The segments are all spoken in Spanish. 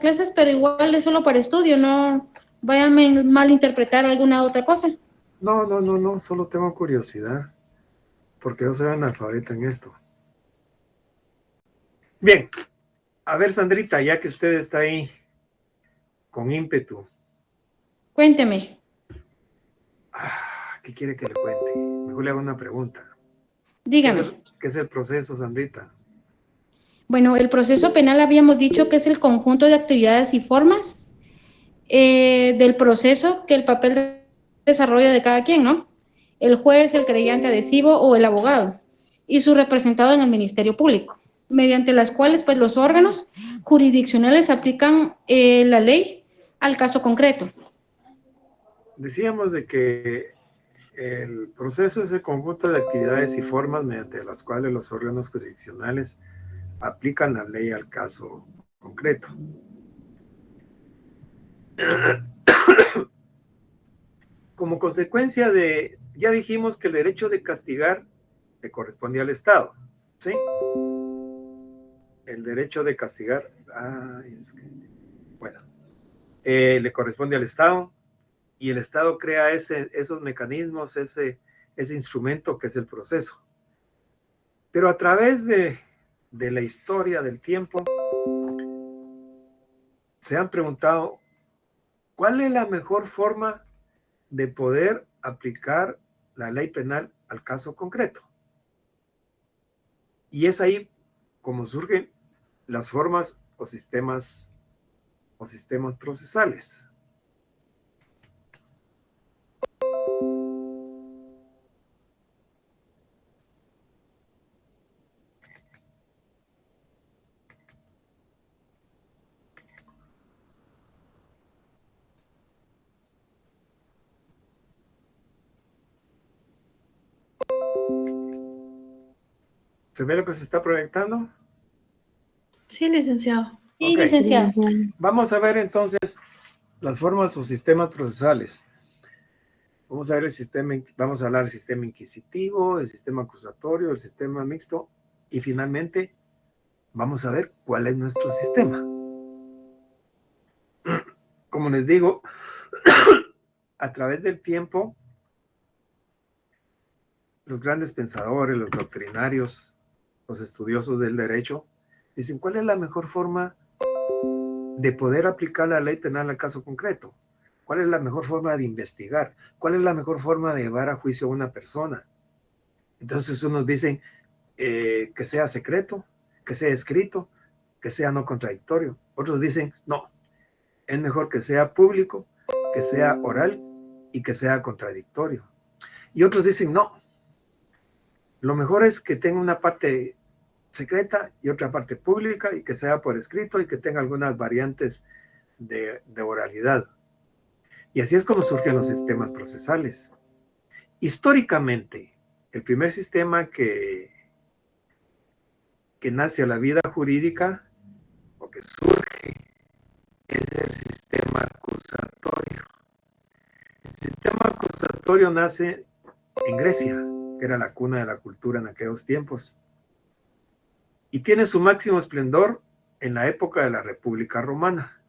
clases, pero igual es solo para estudio, no vayan a malinterpretar alguna otra cosa. No, solo tengo curiosidad, porque yo soy analfabeta en esto. Bien, a ver, Sandrita, ya que usted está ahí con ímpetu. Cuénteme. ¿Qué quiere que le cuente? Mejor le hago una pregunta. Dígame. ¿Qué es el proceso, Sandrita? Bueno, el proceso penal habíamos dicho que es el conjunto de actividades y formas del proceso que el papel desarrolla de cada quien, ¿no? El juez, el creyente adhesivo o el abogado y su representado en el Ministerio Público, mediante las cuales pues los órganos jurisdiccionales aplican la ley al caso concreto. Decíamos de que el proceso es el conjunto de actividades y formas mediante las cuales los órganos jurisdiccionales aplican la ley al caso concreto. Como consecuencia de, ya dijimos que el derecho de castigar le corresponde al Estado, ¿sí? El derecho de castigar, bueno, le corresponde al Estado y el Estado crea esos mecanismos, ese instrumento que es el proceso. Pero a través de la historia, del tiempo, se han preguntado, ¿cuál es la mejor forma de poder aplicar la ley penal al caso concreto? Y es ahí como surgen las formas o sistemas procesales. ¿Se ve lo que se está proyectando? Sí, licenciado. Sí, okay, licenciado. Vamos a ver entonces las formas o sistemas procesales. Vamos a ver vamos a hablar del sistema inquisitivo, el sistema acusatorio, el sistema mixto y finalmente vamos a ver cuál es nuestro sistema. Como les digo, a través del tiempo, los grandes pensadores, los doctrinarios, los estudiosos del derecho, dicen, ¿cuál es la mejor forma de poder aplicar la ley penal al caso concreto? ¿Cuál es la mejor forma de investigar? ¿Cuál es la mejor forma de llevar a juicio a una persona? Entonces unos dicen que sea secreto, que sea escrito, que sea no contradictorio. Otros dicen, no, es mejor que sea público, que sea oral y que sea contradictorio. Y otros dicen, no, lo mejor es que tenga una parte secreta y otra parte pública y que sea por escrito y que tenga algunas variantes de oralidad. Y así es como surgen los sistemas procesales. Históricamente, el primer sistema que nace a la vida jurídica o que surge es el sistema acusatorio. El sistema acusatorio nace en Grecia, que era la cuna de la cultura en aquellos tiempos, y tiene su máximo esplendor en la época de la República Romana.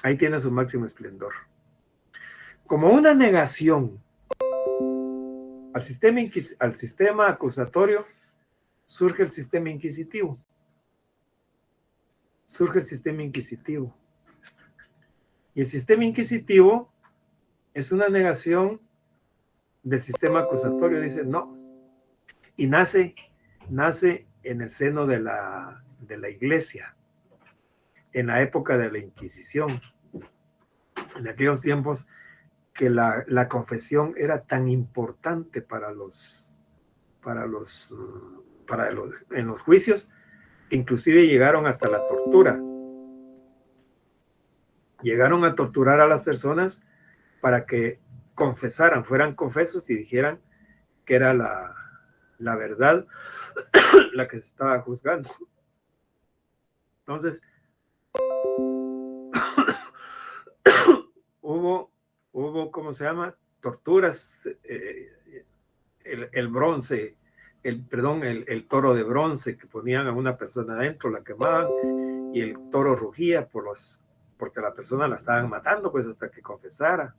Ahí tiene su máximo esplendor. Como una negación al sistema acusatorio, surge el sistema inquisitivo. Y el sistema inquisitivo es una negación del sistema acusatorio. Dice, no. Y nace en el seno de la iglesia, en la época de la Inquisición, en aquellos tiempos que la confesión era tan importante en los juicios, que inclusive llegaron hasta la tortura. Llegaron a torturar a las personas para que confesaran, fueran confesos y dijeran que era la verdad la que se estaba juzgando. Entonces, hubo, ¿cómo se llama? Torturas, el toro de bronce que ponían a una persona adentro, la quemaban y el toro rugía porque la persona la estaban matando, pues hasta que confesara,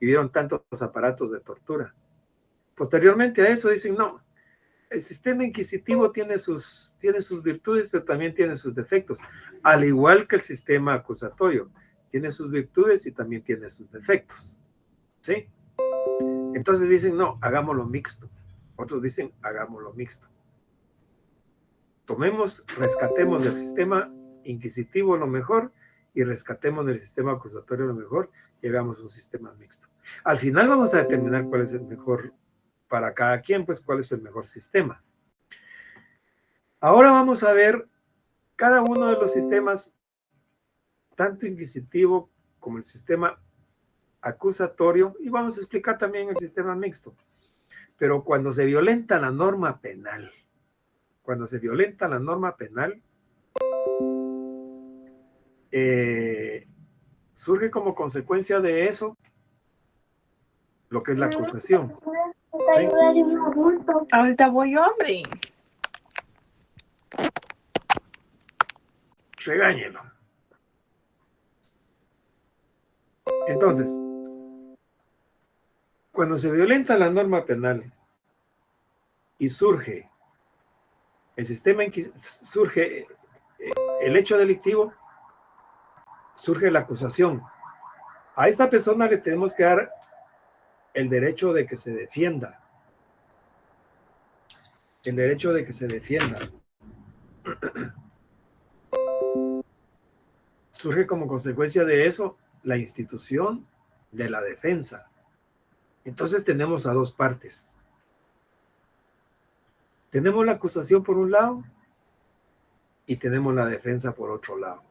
y vieron tantos aparatos de tortura. Posteriormente a eso dicen, no, el sistema inquisitivo tiene sus virtudes, pero también tiene sus defectos, al igual que el sistema acusatorio, tiene sus virtudes y también tiene sus defectos, ¿sí? Entonces dicen, no, hagámoslo mixto. Otros dicen, hagámoslo mixto. Rescatemos del sistema inquisitivo lo mejor y rescatemos del sistema acusatorio lo mejor y hagamos un sistema mixto. Al final vamos a determinar cuál es el mejor para cada quien, pues cuál es el mejor sistema. Ahora vamos a ver cada uno de los sistemas, tanto inquisitivo como el sistema acusatorio, y vamos a explicar también el sistema mixto. Pero cuando se violenta la norma penal, surge como consecuencia de eso lo que es la acusación. ¿Sí? Ahorita voy, hombre. Regáñelo. Entonces, cuando se violenta la norma penal y surge el sistema, surge el hecho delictivo, surge la acusación. A esta persona le tenemos que dar el derecho de que se defienda. El derecho de que se defienda. Surge como consecuencia de eso la institución de la defensa. Entonces tenemos a dos partes. Tenemos la acusación por un lado y tenemos la defensa por otro lado.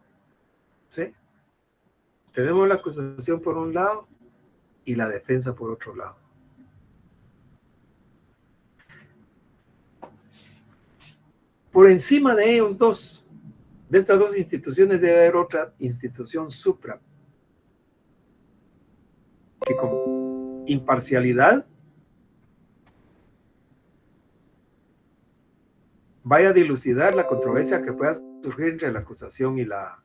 ¿Sí? Tenemos la acusación por un lado y la defensa por otro lado. Por encima de ellos dos, de estas dos instituciones, debe haber otra institución supra, que con imparcialidad vaya a dilucidar la controversia que pueda surgir entre la acusación y la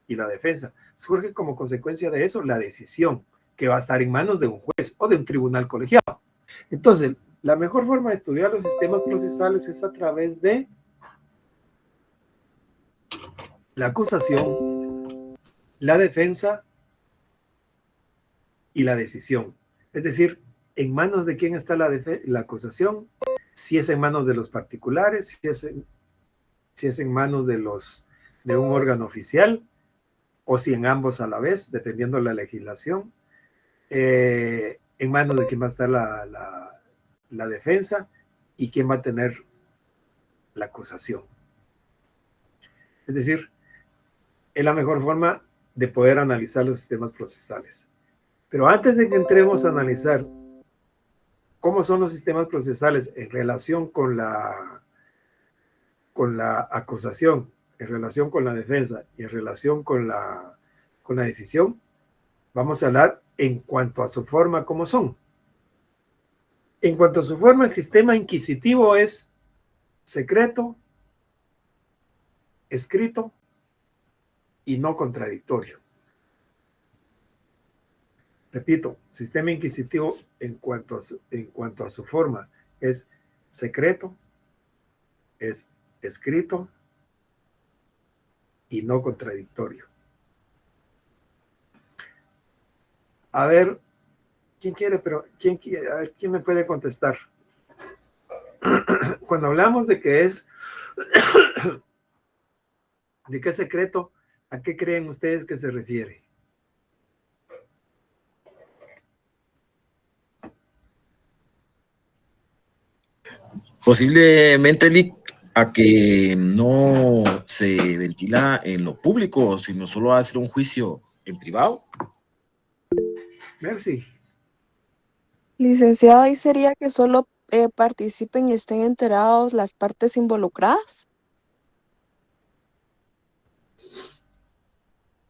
defensa. Surge como consecuencia de eso la decisión, que va a estar en manos de un juez o de un tribunal colegiado. Entonces, la mejor forma de estudiar los sistemas procesales es a través de la acusación, la defensa y la decisión. Es decir, en manos de quién está la acusación, si es en manos de los particulares, si es en manos de un órgano oficial, o si en ambos a la vez, dependiendo de la legislación, en manos de quién va a estar la defensa y quién va a tener la acusación. Es decir, es la mejor forma de poder analizar los sistemas procesales. Pero antes de que entremos a analizar cómo son los sistemas procesales en relación con la acusación, en relación con la defensa y en relación con la decisión, vamos a hablar en cuanto a su forma, cómo son. En cuanto a su forma, el sistema inquisitivo es secreto, escrito y no contradictorio. Repito, sistema inquisitivo en cuanto a su forma es secreto, es escrito y no contradictorio. A ver, ¿quién quiere? A ver, ¿quién me puede contestar? Cuando hablamos de que es secreto, ¿a qué creen ustedes que se refiere? Posiblemente, Lick, a que no se ventila en lo público, sino solo a hacer un juicio en privado. Merci. Licenciado, ¿ahí sería que solo participen y estén enterados las partes involucradas?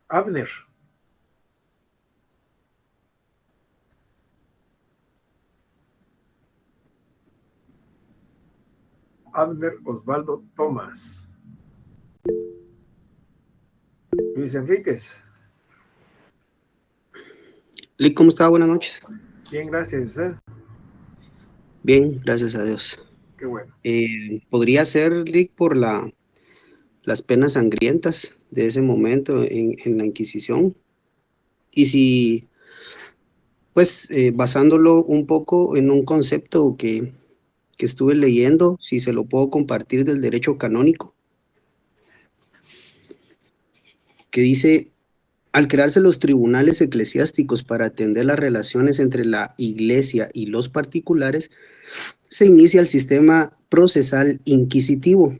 Abner. Abner Osvaldo Tomás. Luis Enríquez. Lick, ¿cómo está? Buenas noches. Bien, gracias. ¿Y usted? Bien, gracias a Dios. Qué bueno. ¿Podría ser, Lick, por las penas sangrientas de ese momento en la Inquisición? Y si, pues, basándolo un poco en un concepto que estuve leyendo, si se lo puedo compartir del derecho canónico, que dice: al crearse los tribunales eclesiásticos para atender las relaciones entre la Iglesia y los particulares, se inicia el sistema procesal inquisitivo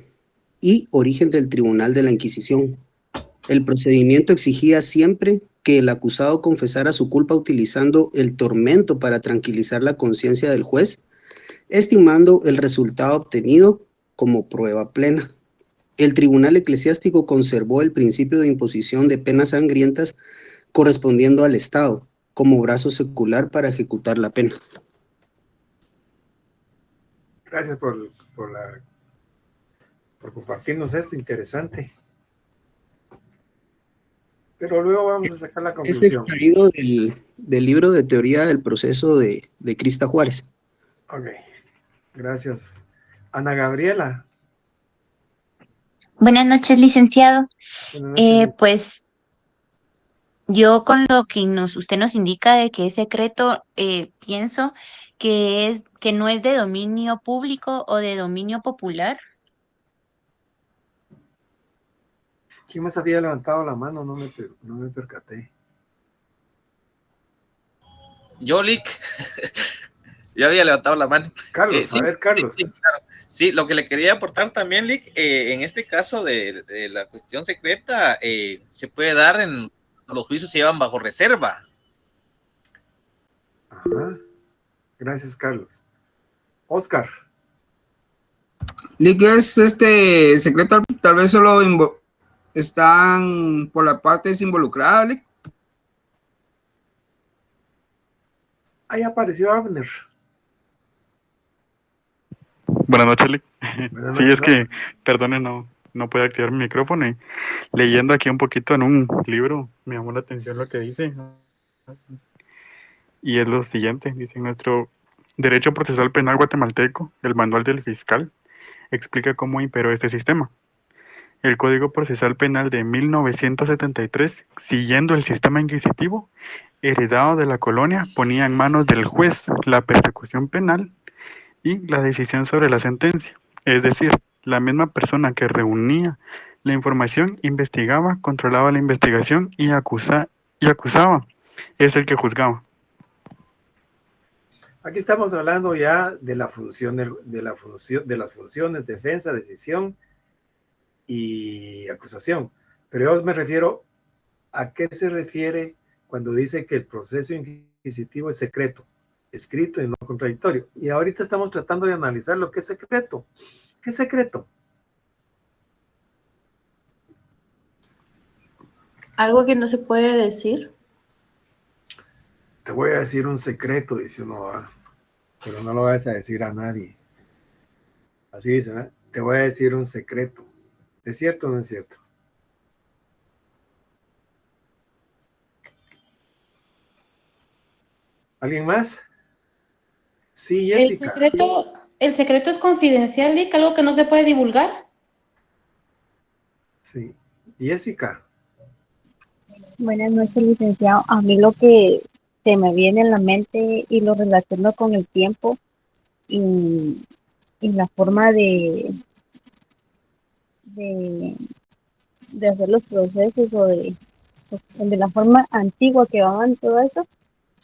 y origen del Tribunal de la Inquisición. El procedimiento exigía siempre que el acusado confesara su culpa utilizando el tormento para tranquilizar la conciencia del juez, estimando el resultado obtenido como prueba plena. El Tribunal Eclesiástico conservó el principio de imposición de penas sangrientas correspondiendo al Estado como brazo secular para ejecutar la pena. Gracias por compartirnos esto, interesante. Pero luego vamos a sacar la Es conclusión. extraído del libro de teoría del proceso de Crista Juárez. Ok, gracias. Ana Gabriela. Buenas noches, licenciado. Buenas noches. Pues yo con lo que usted nos indica de que es secreto, pienso que no es de dominio público o de dominio popular. ¿Quién más había levantado la mano? No me percaté. Yo, Lick. Yo había levantado la mano. Carlos, Sí, a ver, Carlos. Sí, claro. Sí, lo que le quería aportar también, Lick, en este caso de la cuestión secreta, se puede dar los juicios se llevan bajo reserva. Ajá. Gracias, Carlos. Oscar. Lick, es secreto, tal vez solo están por las partes involucradas, Lick. Ahí apareció Abner. Buenas noches, Lick. Buenas Sí, noches, es que, perdone, no puedo activar mi micrófono y leyendo aquí un poquito en un libro, me llamó la atención lo que dice. Y es lo siguiente, dice: nuestro derecho procesal penal guatemalteco, el manual del fiscal, explica cómo imperó este sistema. El Código Procesal Penal de 1973, siguiendo el sistema inquisitivo heredado de la colonia, ponía en manos del juez la persecución penal y la decisión sobre la sentencia. Es decir, la misma persona que reunía la información, investigaba, controlaba la investigación y acusaba, es el que juzgaba. Aquí estamos hablando ya de la función de las funciones defensa, decisión y acusación. Pero yo me refiero a qué se refiere cuando dice que el proceso inquisitivo es secreto, escrito y no contradictorio. Y ahorita estamos tratando de analizar lo que es secreto. ¿Qué es secreto? Algo que no se puede decir. Te voy a decir un secreto, dice uno, pero no lo vas a decir a nadie. Así dice, ¿verdad? Te voy a decir un secreto. ¿Es cierto o no es cierto? ¿Alguien más? Sí, Jessica. El secreto es confidencial, Lick, algo que no se puede divulgar. Sí. Jessica. Buenas noches, licenciado. A mí lo que se me viene en la mente y lo relaciono con el tiempo y la forma de hacer los procesos o de la forma antigua que van todo eso,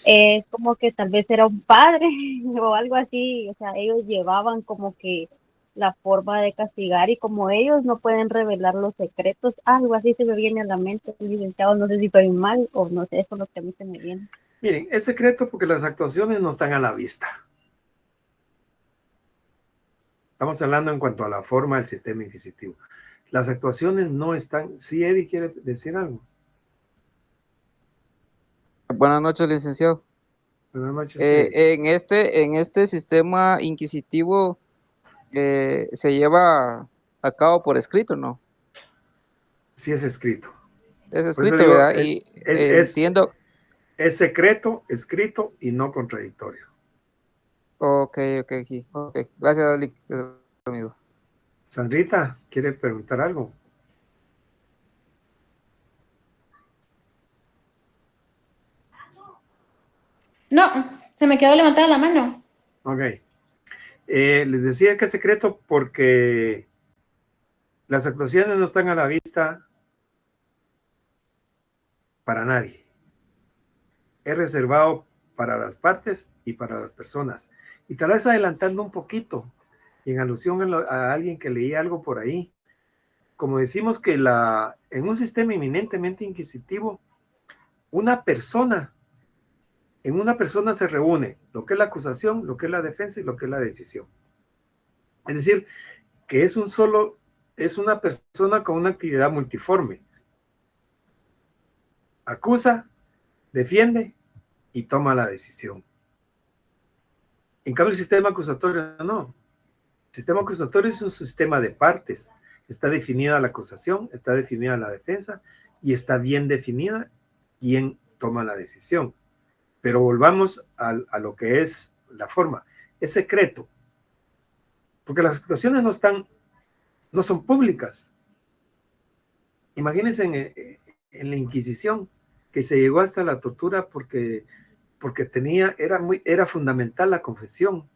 es como que tal vez era un padre o algo así. O sea, ellos llevaban como que la forma de castigar y como ellos no pueden revelar los secretos, algo así se me viene a la mente, licenciado. No sé si estoy mal o no sé, eso es lo que a mí se me viene. Miren, es secreto porque las actuaciones no están a la vista. Estamos hablando en cuanto a la forma del sistema inquisitivo. Las actuaciones no están. Sí, Eddie quiere decir algo. Buenas noches, licenciado. Buenas noches. En este sistema inquisitivo se lleva a cabo por escrito, ¿no? Sí es escrito. Es Por eso escrito, digo, ¿verdad? Y entiendo. es secreto, escrito y no contradictorio. Ok, sí, ok. Gracias, Lick. Amigo. Sandrita, ¿quiere preguntar algo? No, se me quedó levantada la mano. Ok. Les decía que es secreto porque las actuaciones no están a la vista para nadie. Es reservado para las partes y para las personas. Y tal vez adelantando un poquito, y en alusión a alguien que leía algo por ahí, como decimos que en un sistema eminentemente inquisitivo, en una persona se reúne lo que es la acusación, lo que es la defensa y lo que es la decisión. Es decir, que es una persona con una actividad multiforme. Acusa, defiende y toma la decisión. En cambio, el sistema acusatorio no. El sistema acusatorio es un sistema de partes. Está definida la acusación, está definida la defensa y está bien definida quién toma la decisión. Pero volvamos a lo que es la forma. Es secreto. Porque las actuaciones no son públicas. Imagínense en la Inquisición, que se llegó hasta la tortura porque era fundamental la confesión.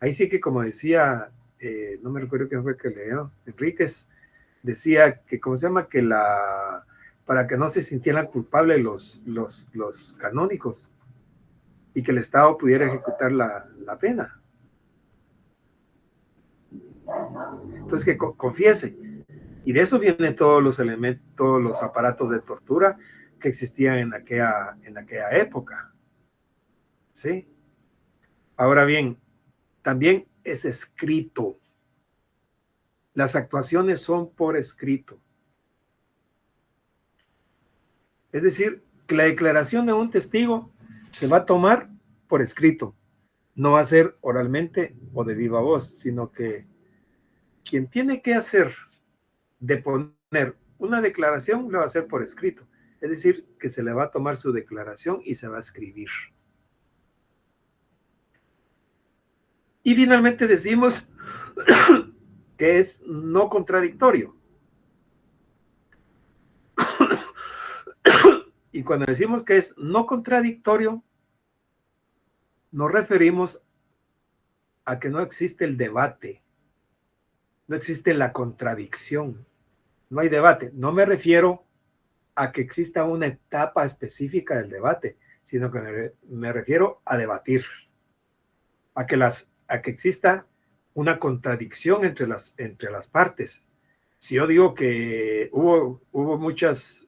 Ahí sí que, como decía, no me recuerdo quién fue que leyó, Enríquez, decía que, ¿cómo se llama? Para que no se sintieran culpables los canónicos y que el Estado pudiera ejecutar la pena. Entonces, que confiese. Y de eso vienen todos los elementos, todos los aparatos de tortura que existían en aquella época. ¿Sí? Ahora bien, también es escrito. Las actuaciones son por escrito. Es decir, que la declaración de un testigo se va a tomar por escrito. No va a ser oralmente o de viva voz, sino que quien tiene que hacer de poner una declaración lo va a hacer por escrito. Es decir, que se le va a tomar su declaración y se va a escribir. Y finalmente decimos que es no contradictorio. Y cuando decimos que es no contradictorio, nos referimos a que no existe el debate, no existe la contradicción, no hay debate. No me refiero a que exista una etapa específica del debate, sino que me refiero a debatir, a que exista una contradicción entre las partes. Si yo digo que hubo muchas,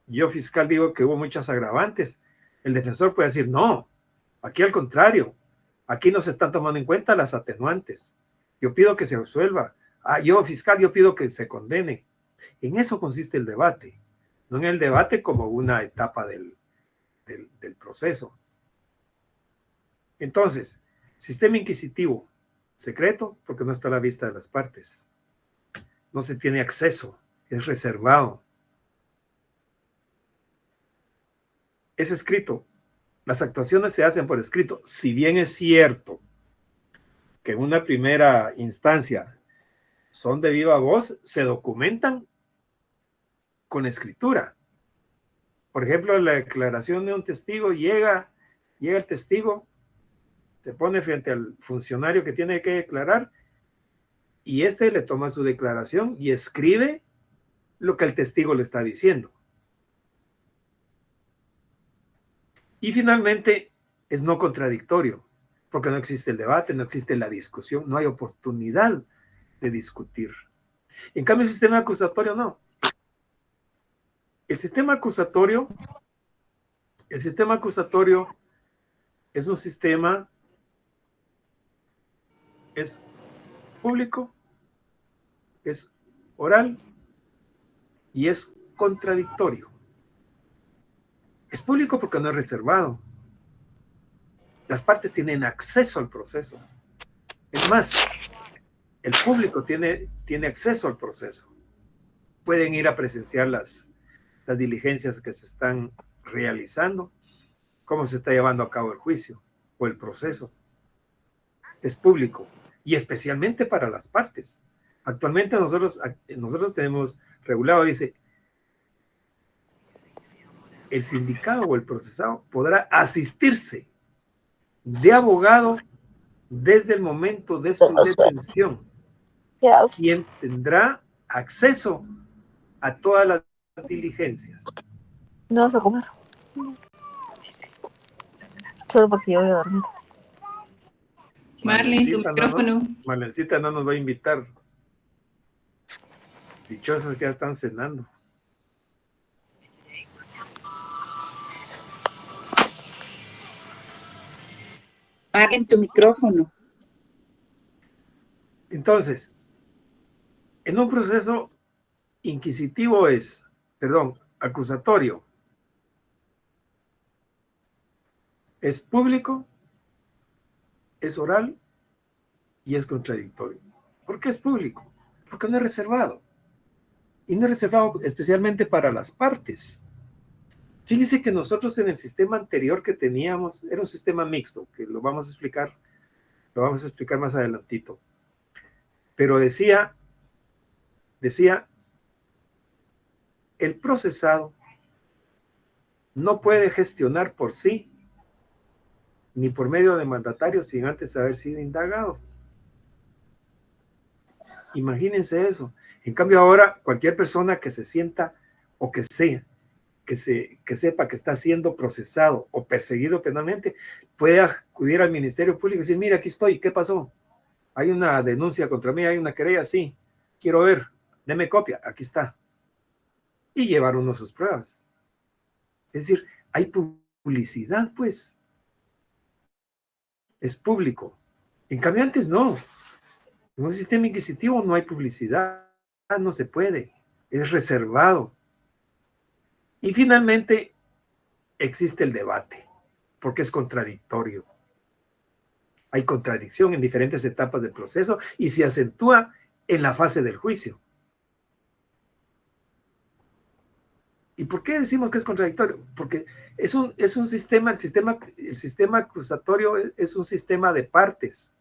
yo fiscal digo que hubo muchas agravantes, el defensor puede decir, no, aquí al contrario, aquí no se están tomando en cuenta las atenuantes. Yo pido que se resuelva. Yo fiscal, yo pido que se condene. En eso consiste el debate, no en el debate como una etapa del proceso. Entonces, sistema inquisitivo, secreto, porque no está a la vista de las partes. No se tiene acceso, es reservado. Es escrito. Las actuaciones se hacen por escrito. Si bien es cierto que en una primera instancia son de viva voz, se documentan con escritura. Por ejemplo, la declaración de un testigo, llega el testigo, se pone frente al funcionario que tiene que declarar y este le toma su declaración y escribe lo que el testigo le está diciendo. Y finalmente es no contradictorio, porque no existe el debate, no existe la discusión, no hay oportunidad de discutir. En cambio, el sistema acusatorio no. El sistema acusatorio es un sistema, es público, es oral y es contradictorio. Es público porque no es reservado. Las partes tienen acceso al proceso. Es más, el público tiene acceso al proceso. Pueden ir a presenciar las las diligencias que se están realizando, cómo se está llevando a cabo el juicio o el proceso. Es público y especialmente para las partes. Actualmente nosotros tenemos regulado, dice, el sindicado o el procesado podrá asistirse de abogado desde el momento de su detención, quien tendrá acceso a todas las diligencias. No vas a comer. Solo porque yo voy a dormir. Marlene, tu micrófono. Marlencita no nos va a invitar. Dichosas que ya están cenando. Marlene, tu micrófono. Entonces, en un proceso inquisitivo acusatorio, es público, es oral y es contradictorio. ¿Por qué es público? Porque no es reservado. Y no es reservado especialmente para las partes. Fíjense que nosotros en el sistema anterior que teníamos, era un sistema mixto, que lo vamos a explicar más adelantito. Pero decía, el procesado no puede gestionar por sí, ni por medio de mandatario, sin antes haber sido indagado. Imagínense eso. En cambio ahora, cualquier persona que se sienta o que sepa que está siendo procesado o perseguido penalmente, puede acudir al Ministerio Público y decir, mira, aquí estoy, ¿qué pasó? Hay una denuncia contra mí, hay una querella, sí, quiero ver, deme copia, aquí está. Y llevar uno sus pruebas. Es decir, hay publicidad, pues. Es público. En cambio antes no. En un sistema inquisitivo no hay publicidad, no se puede, es reservado. Y finalmente existe el debate, porque es contradictorio. Hay contradicción en diferentes etapas del proceso y se acentúa en la fase del juicio. ¿Y por qué decimos que es contradictorio? Porque es un sistema, el sistema acusatorio es un sistema de partes.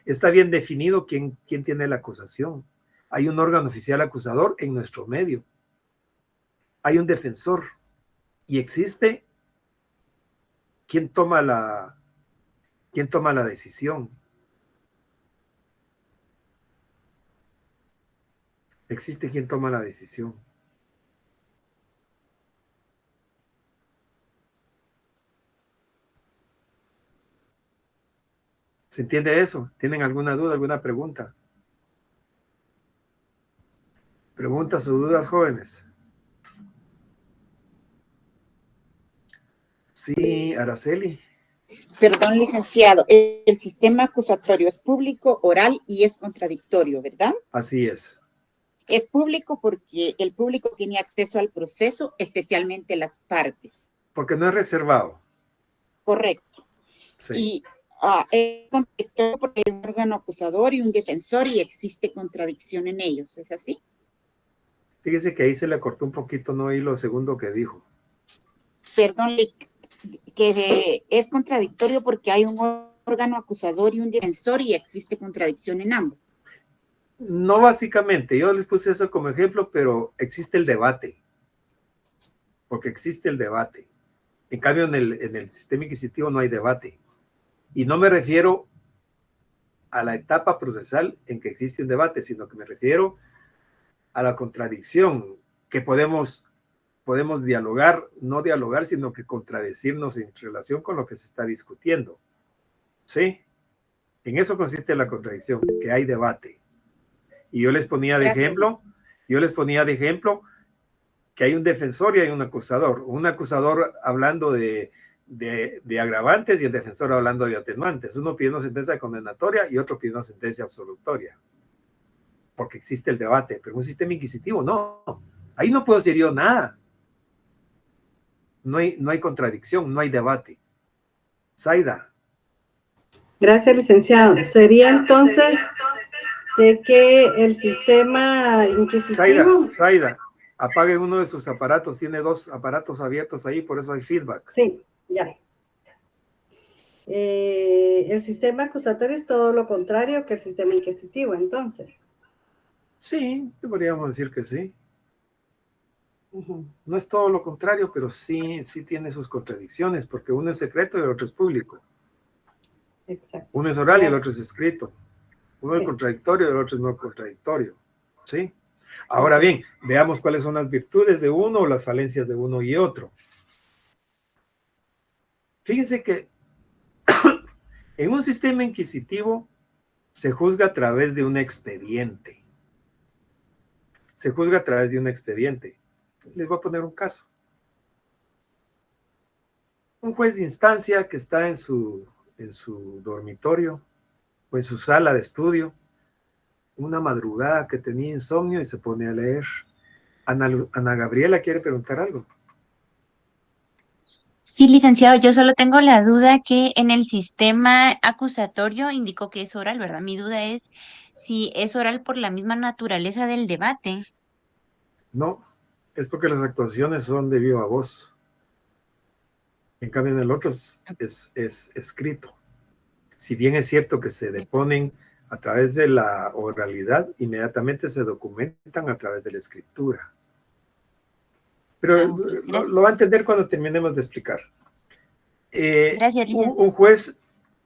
Está bien definido quién tiene la acusación. Hay un órgano oficial acusador en nuestro medio. Hay un defensor. Y existe quién toma la decisión. Existe quien toma la decisión. ¿Se entiende eso? ¿Tienen alguna duda, alguna pregunta? ¿Preguntas o dudas, jóvenes? Sí, Araceli. Perdón, licenciado, el sistema acusatorio es público, oral y es contradictorio, ¿verdad? Así es. Es público porque el público tiene acceso al proceso, especialmente las partes. Porque no es reservado. Correcto. Sí. Y es contradictorio porque hay un órgano acusador y un defensor y existe contradicción en ellos, ¿es así? Fíjese que ahí se le cortó un poquito, no oí lo segundo que dijo. Perdón, que es contradictorio porque hay un órgano acusador y un defensor y existe contradicción en ambos. No básicamente, yo les puse eso como ejemplo, pero existe el debate. Porque existe el debate. En cambio, en el sistema inquisitivo no hay debate. Y no me refiero a la etapa procesal en que existe un debate, sino que me refiero a la contradicción que podemos dialogar, no dialogar, sino que contradecirnos en relación con lo que se está discutiendo. ¿Sí? En eso consiste la contradicción, que hay debate. Y yo les ponía de ejemplo que hay un defensor y hay un acusador hablando de agravantes y el defensor hablando de atenuantes, uno pidiendo sentencia condenatoria y otro pidiendo sentencia absolutoria, porque existe el debate, pero en un sistema inquisitivo no, ahí no puedo decir yo nada, no hay contradicción, no hay debate. Zaida. Gracias, licenciado. Sería entonces de que el sistema inquisitivo... Zaida, apague uno de sus aparatos, tiene 2 aparatos abiertos ahí, por eso hay feedback. Sí, ya. El sistema acusatorio es todo lo contrario que el sistema inquisitivo, entonces. Sí, podríamos decir que sí. Ujú. No es todo lo contrario, pero sí tiene sus contradicciones, porque uno es secreto y el otro es público. Exacto. Uno es oral y el otro es escrito. Uno es Sí. contradictorio y el otro es no contradictorio. ¿Sí? Ahora bien, veamos cuáles son las virtudes de uno o las falencias de uno y otro. Fíjense que en un sistema inquisitivo se juzga a través de un expediente. Se juzga a través de un expediente. Les voy a poner un caso. Un juez de instancia que está en su dormitorio o en su sala de estudio, una madrugada que tenía insomnio y se pone a leer. Ana Gabriela quiere preguntar algo. Sí, licenciado, yo solo tengo la duda que en el sistema acusatorio indicó que es oral, ¿verdad? Mi duda es si es oral por la misma naturaleza del debate. No, es porque las actuaciones son de viva voz. En cambio, en el otro es escrito. Si bien es cierto que se deponen a través de la oralidad, inmediatamente se documentan a través de la escritura. Pero lo va a entender cuando terminemos de explicar. Gracias, licenciado. Un juez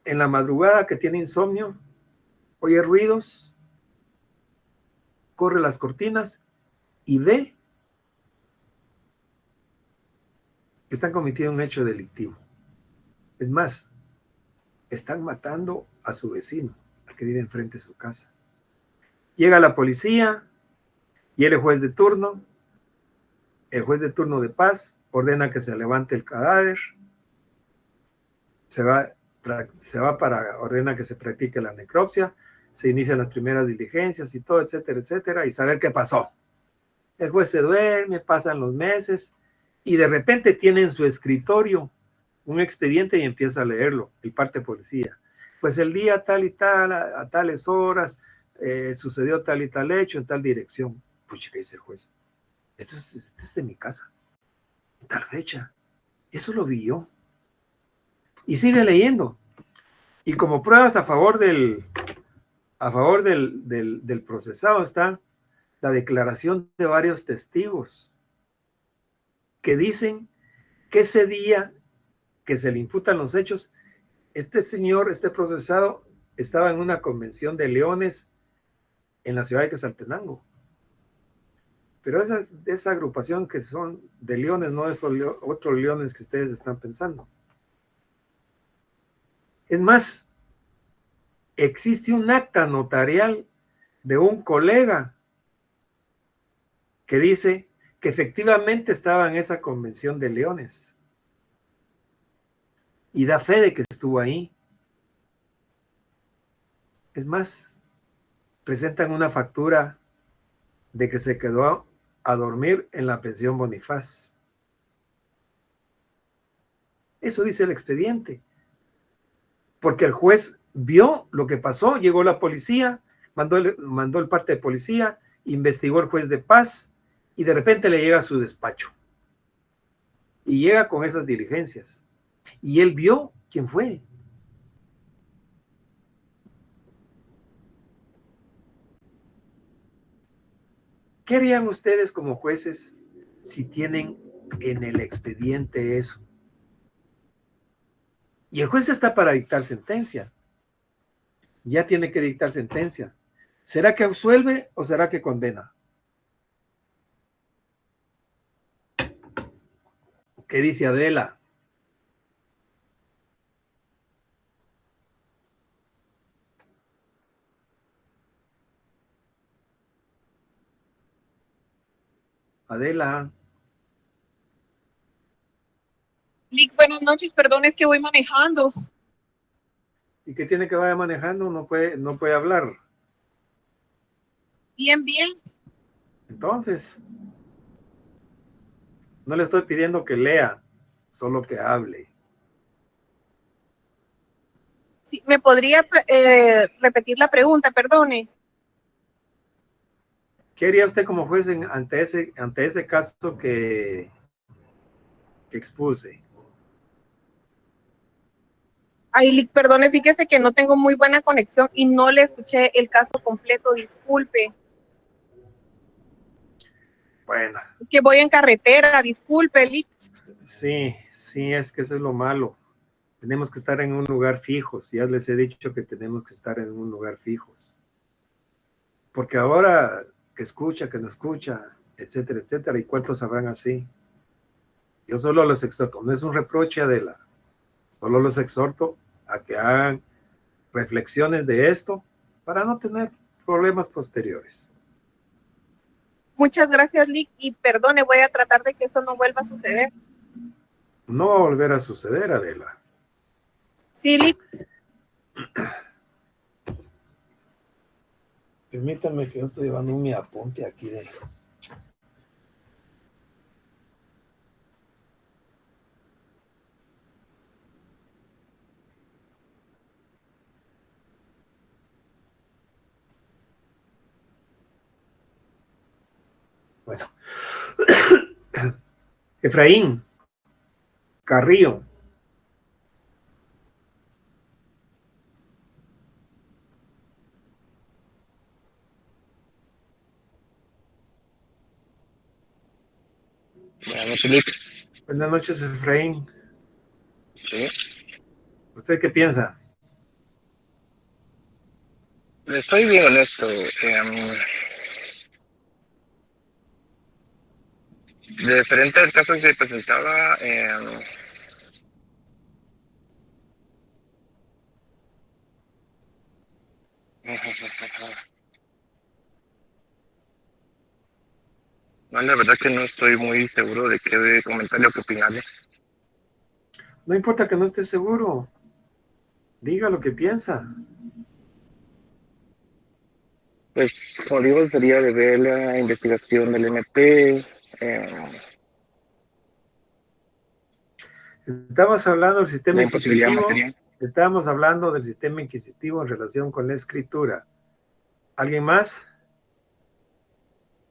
en la madrugada que tiene insomnio, oye ruidos, corre las cortinas y ve que están cometiendo un hecho delictivo. Es más, están matando a su vecino, al que vive enfrente de su casa. Llega la policía y el juez de turno de paz, ordena que se levante el cadáver, ordena que se practique la necropsia, se inician las primeras diligencias y todo, etcétera, etcétera, y saber qué pasó. El juez se duerme, pasan los meses, y de repente tiene en su escritorio un expediente y empieza a leerlo, el parte policía. Pues el día tal y tal, a tales horas, sucedió tal y tal hecho en tal dirección. Pucha, ¿qué dice el juez? Esto es de mi casa, en tal fecha. Eso lo vi yo. Y sigue leyendo. Y como pruebas a favor del procesado está la declaración de varios testigos que dicen que ese día que se le imputan los hechos, este señor, este procesado, estaba en una convención de leones en la ciudad de Quetzaltenango. Pero esa agrupación que son de leones, no esos otros leones que ustedes están pensando. Es más, existe un acta notarial de un colega que dice que efectivamente estaba en esa convención de leones. Y da fe de que estuvo ahí. Es más, presentan una factura de que se quedó a dormir en la pensión Bonifaz. Eso dice el expediente. Porque el juez vio lo que pasó, llegó la policía, mandó el parte de policía, investigó el juez de paz y de repente le llega a su despacho. Y llega con esas diligencias. Y él vio quién fue. ¿Qué harían ustedes como jueces si tienen en el expediente eso? Y el juez está para dictar sentencia. Ya tiene que dictar sentencia. ¿Será que absuelve o será que condena? ¿Qué dice Adela? Adela. Lick, buenas noches, perdón, es que voy manejando. ¿Y qué tiene que vaya manejando? No puede hablar. Bien, bien. Entonces, no le estoy pidiendo que lea, solo que hable. Sí, ¿me podría repetir la pregunta? Perdone. ¿Qué haría usted como juez ante ese caso que expuse? Ay, Lick, perdone, fíjese que no tengo muy buena conexión y no le escuché el caso completo, disculpe. Bueno. Es que voy en carretera, disculpe, Lick. Sí, es que eso es lo malo. Tenemos que estar en un lugar fijos. Ya les he dicho que tenemos que estar en un lugar fijos. Porque ahora que escucha, que no escucha, etcétera, etcétera, y cuántos sabrán así. Yo solo los exhorto, no es un reproche, Adela, solo los exhorto a que hagan reflexiones de esto para no tener problemas posteriores. Muchas gracias, Lick, y perdone, voy a tratar de que esto no vuelva a suceder. No va a volver a suceder, Adela. Sí, Lick. Permítanme que yo estoy llevando mi apunte aquí de... Bueno. Efraín Carrillo. Buenas noches, Lick. Buenas noches, Efraín. Sí. ¿Usted qué piensa? Le estoy bien honesto. De diferentes casos que presentaba, no, la verdad que no estoy muy seguro de qué comentario que opinarle. No importa que no esté seguro. Diga lo que piensa. Pues, como digo, sería de ver la investigación del MP. Estamos hablando del sistema La imposibilidad inquisitivo. material. Estamos hablando del sistema inquisitivo en relación con la escritura. ¿Alguien más?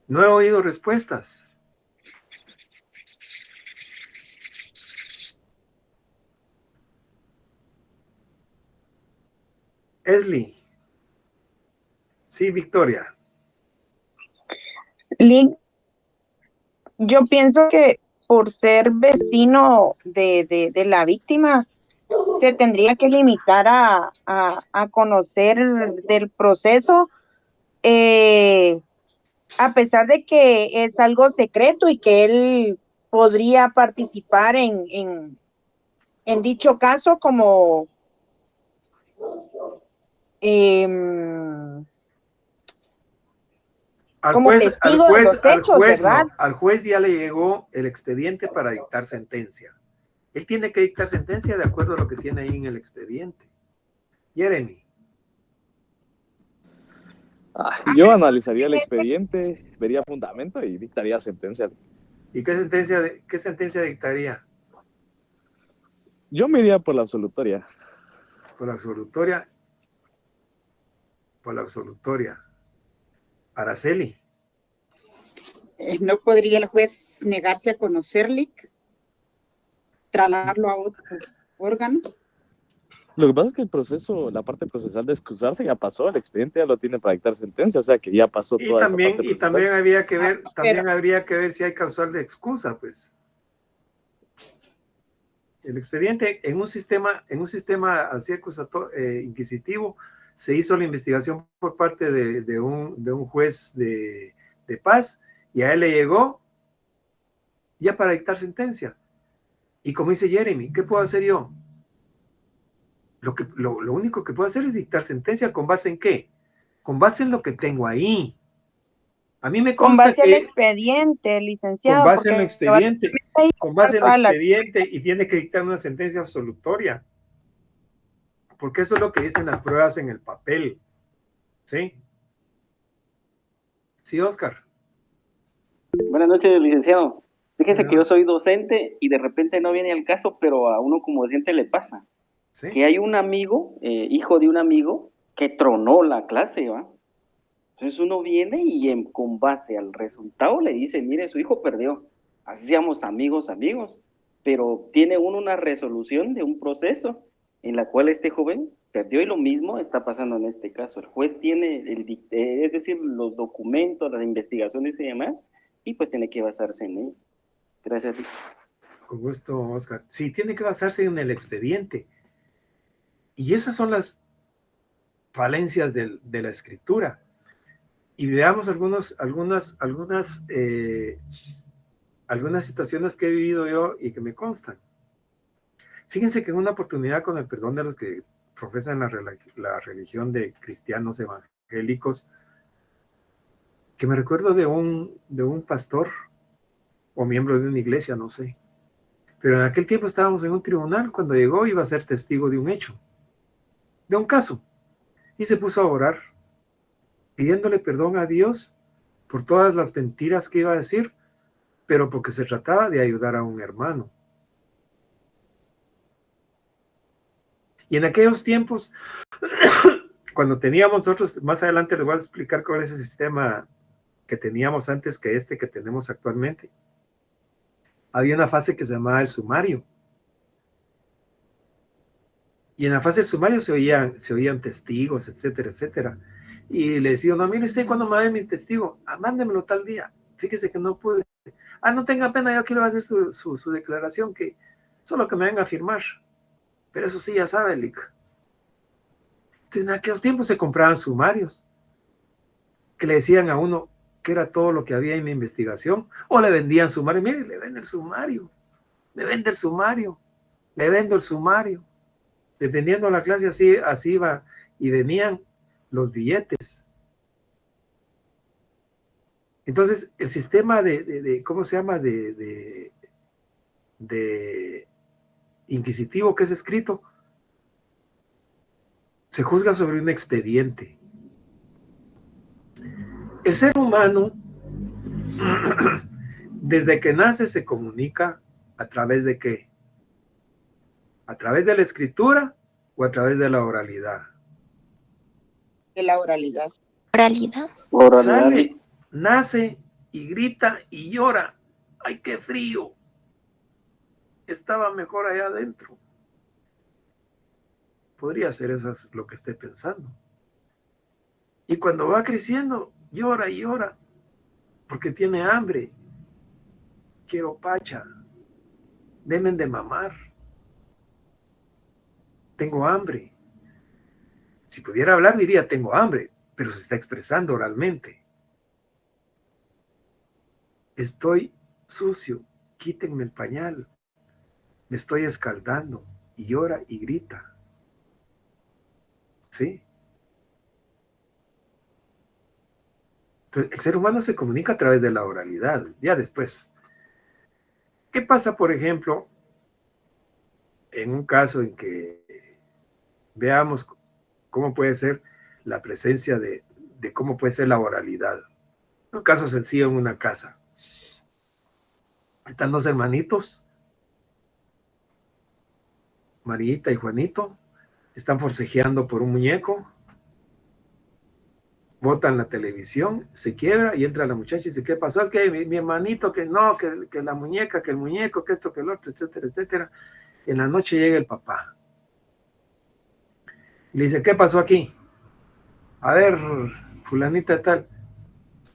No he oído respuestas. Esli. Sí, Victoria. Lick, yo pienso que por ser vecino de la víctima, se tendría que limitar a conocer del proceso, a pesar de que es algo secreto y que él podría participar en dicho caso como como testigo de los hechos, ¿verdad? No, al juez ya le llegó el expediente para dictar sentencia. Él tiene que dictar sentencia de acuerdo a lo que tiene ahí en el expediente. Jeremy. Yo analizaría el expediente, vería fundamento y dictaría sentencia. ¿Y qué sentencia dictaría? Yo me iría por la absolutoria. Por la absolutoria. Por la absolutoria. Araceli. ¿No podría el juez negarse a conocerle? ¿Trasladarlo a otro órgano? Lo que pasa es que el proceso, la parte procesal de excusarse ya pasó, el expediente ya lo tiene para dictar sentencia, o sea que ya pasó toda esa parte procesal. Y también habría que ver si hay causal de excusa, pues. El expediente en un sistema así inquisitivo, se hizo la investigación por parte de un juez de paz y a él le llegó ya para dictar sentencia. Y como dice Jeremy, ¿qué puedo hacer yo? Lo único que puedo hacer es dictar sentencia. ¿Con base en qué? Con base en lo que tengo ahí. A mí me consta con base que, al expediente, licenciado. Con base en el expediente. Con base en el expediente y tiene que dictar una sentencia absolutoria. Porque eso es lo que dicen las pruebas en el papel. ¿Sí? Sí, Oscar. Buenas noches, licenciado. Fíjese que yo soy docente y de repente no viene al caso, pero a uno como docente le pasa. ¿Sí? Que hay un amigo, hijo de un amigo, que tronó la clase, ¿va? Entonces uno viene y con base al resultado le dice, mire, su hijo perdió, así seamos amigos, pero tiene uno una resolución de un proceso en la cual este joven perdió y lo mismo está pasando en este caso. El juez tiene, es decir, los documentos, las investigaciones y demás, y pues tiene que basarse en ello. Gracias. Con gusto, Oscar. Sí, tiene que basarse en el expediente. Y esas son las falencias de la escritura. Y veamos algunas situaciones que he vivido yo y que me constan. Fíjense que en una oportunidad, con el perdón de los que profesan la religión de cristianos evangélicos, que me recuerdo de un pastor o miembro de una iglesia, no sé. Pero en aquel tiempo estábamos en un tribunal, cuando llegó iba a ser testigo de un hecho, de un caso, y se puso a orar, pidiéndole perdón a Dios por todas las mentiras que iba a decir, pero porque se trataba de ayudar a un hermano. Y en aquellos tiempos, cuando teníamos nosotros, más adelante les voy a explicar cuál es el sistema que teníamos antes que este que tenemos actualmente. Había una fase que se llamaba el sumario. Y en la fase del sumario se oían testigos, etcétera, etcétera. Y le decía, no, mire usted, ¿cuándo me va a ver mi testigo? Mándemelo tal día. Fíjese que no pude. No tenga pena, yo quiero hacer su declaración, que solo que me venga a firmar. Pero eso sí, ya sabe, Lick. Entonces, en aquellos tiempos se compraban sumarios que le decían a uno que era todo lo que había en la investigación, o le vendían sumario. Mire, le vende el sumario, le vende el sumario, le vendo el sumario. Dependiendo de la clase, así iba, y venían los billetes. Entonces, el sistema ¿cómo se llama? De inquisitivo que es escrito, se juzga sobre un expediente. El ser humano, desde que nace, se comunica a través de ¿qué? ¿A través de la escritura o a través de la oralidad? De la oralidad. ¿Oralidad? Sale, nace y grita y llora. ¡Ay, qué frío! Estaba mejor allá adentro. Podría ser eso lo que esté pensando. Y cuando va creciendo, llora y llora porque tiene hambre. Quiero pacha. Denme de mamar. Tengo hambre. Si pudiera hablar diría tengo hambre, pero se está expresando oralmente. Estoy sucio, quítenme el pañal. Me estoy escaldando, y llora y grita. ¿Sí? Entonces, el ser humano se comunica a través de la oralidad. Ya después, ¿qué pasa, por ejemplo, en un caso en que veamos cómo puede ser la presencia de cómo puede ser la oralidad? Un caso sencillo en una casa. Están dos hermanitos, Marita y Juanito, están forcejeando por un muñeco, botan la televisión, se quiebra y entra la muchacha y dice, ¿qué pasó? Es que mi hermanito, que no, que la muñeca, que el muñeco, que esto, que el otro, etcétera, etcétera. En la noche llega el papá. Y le dice, ¿qué pasó aquí? A ver, fulanita tal.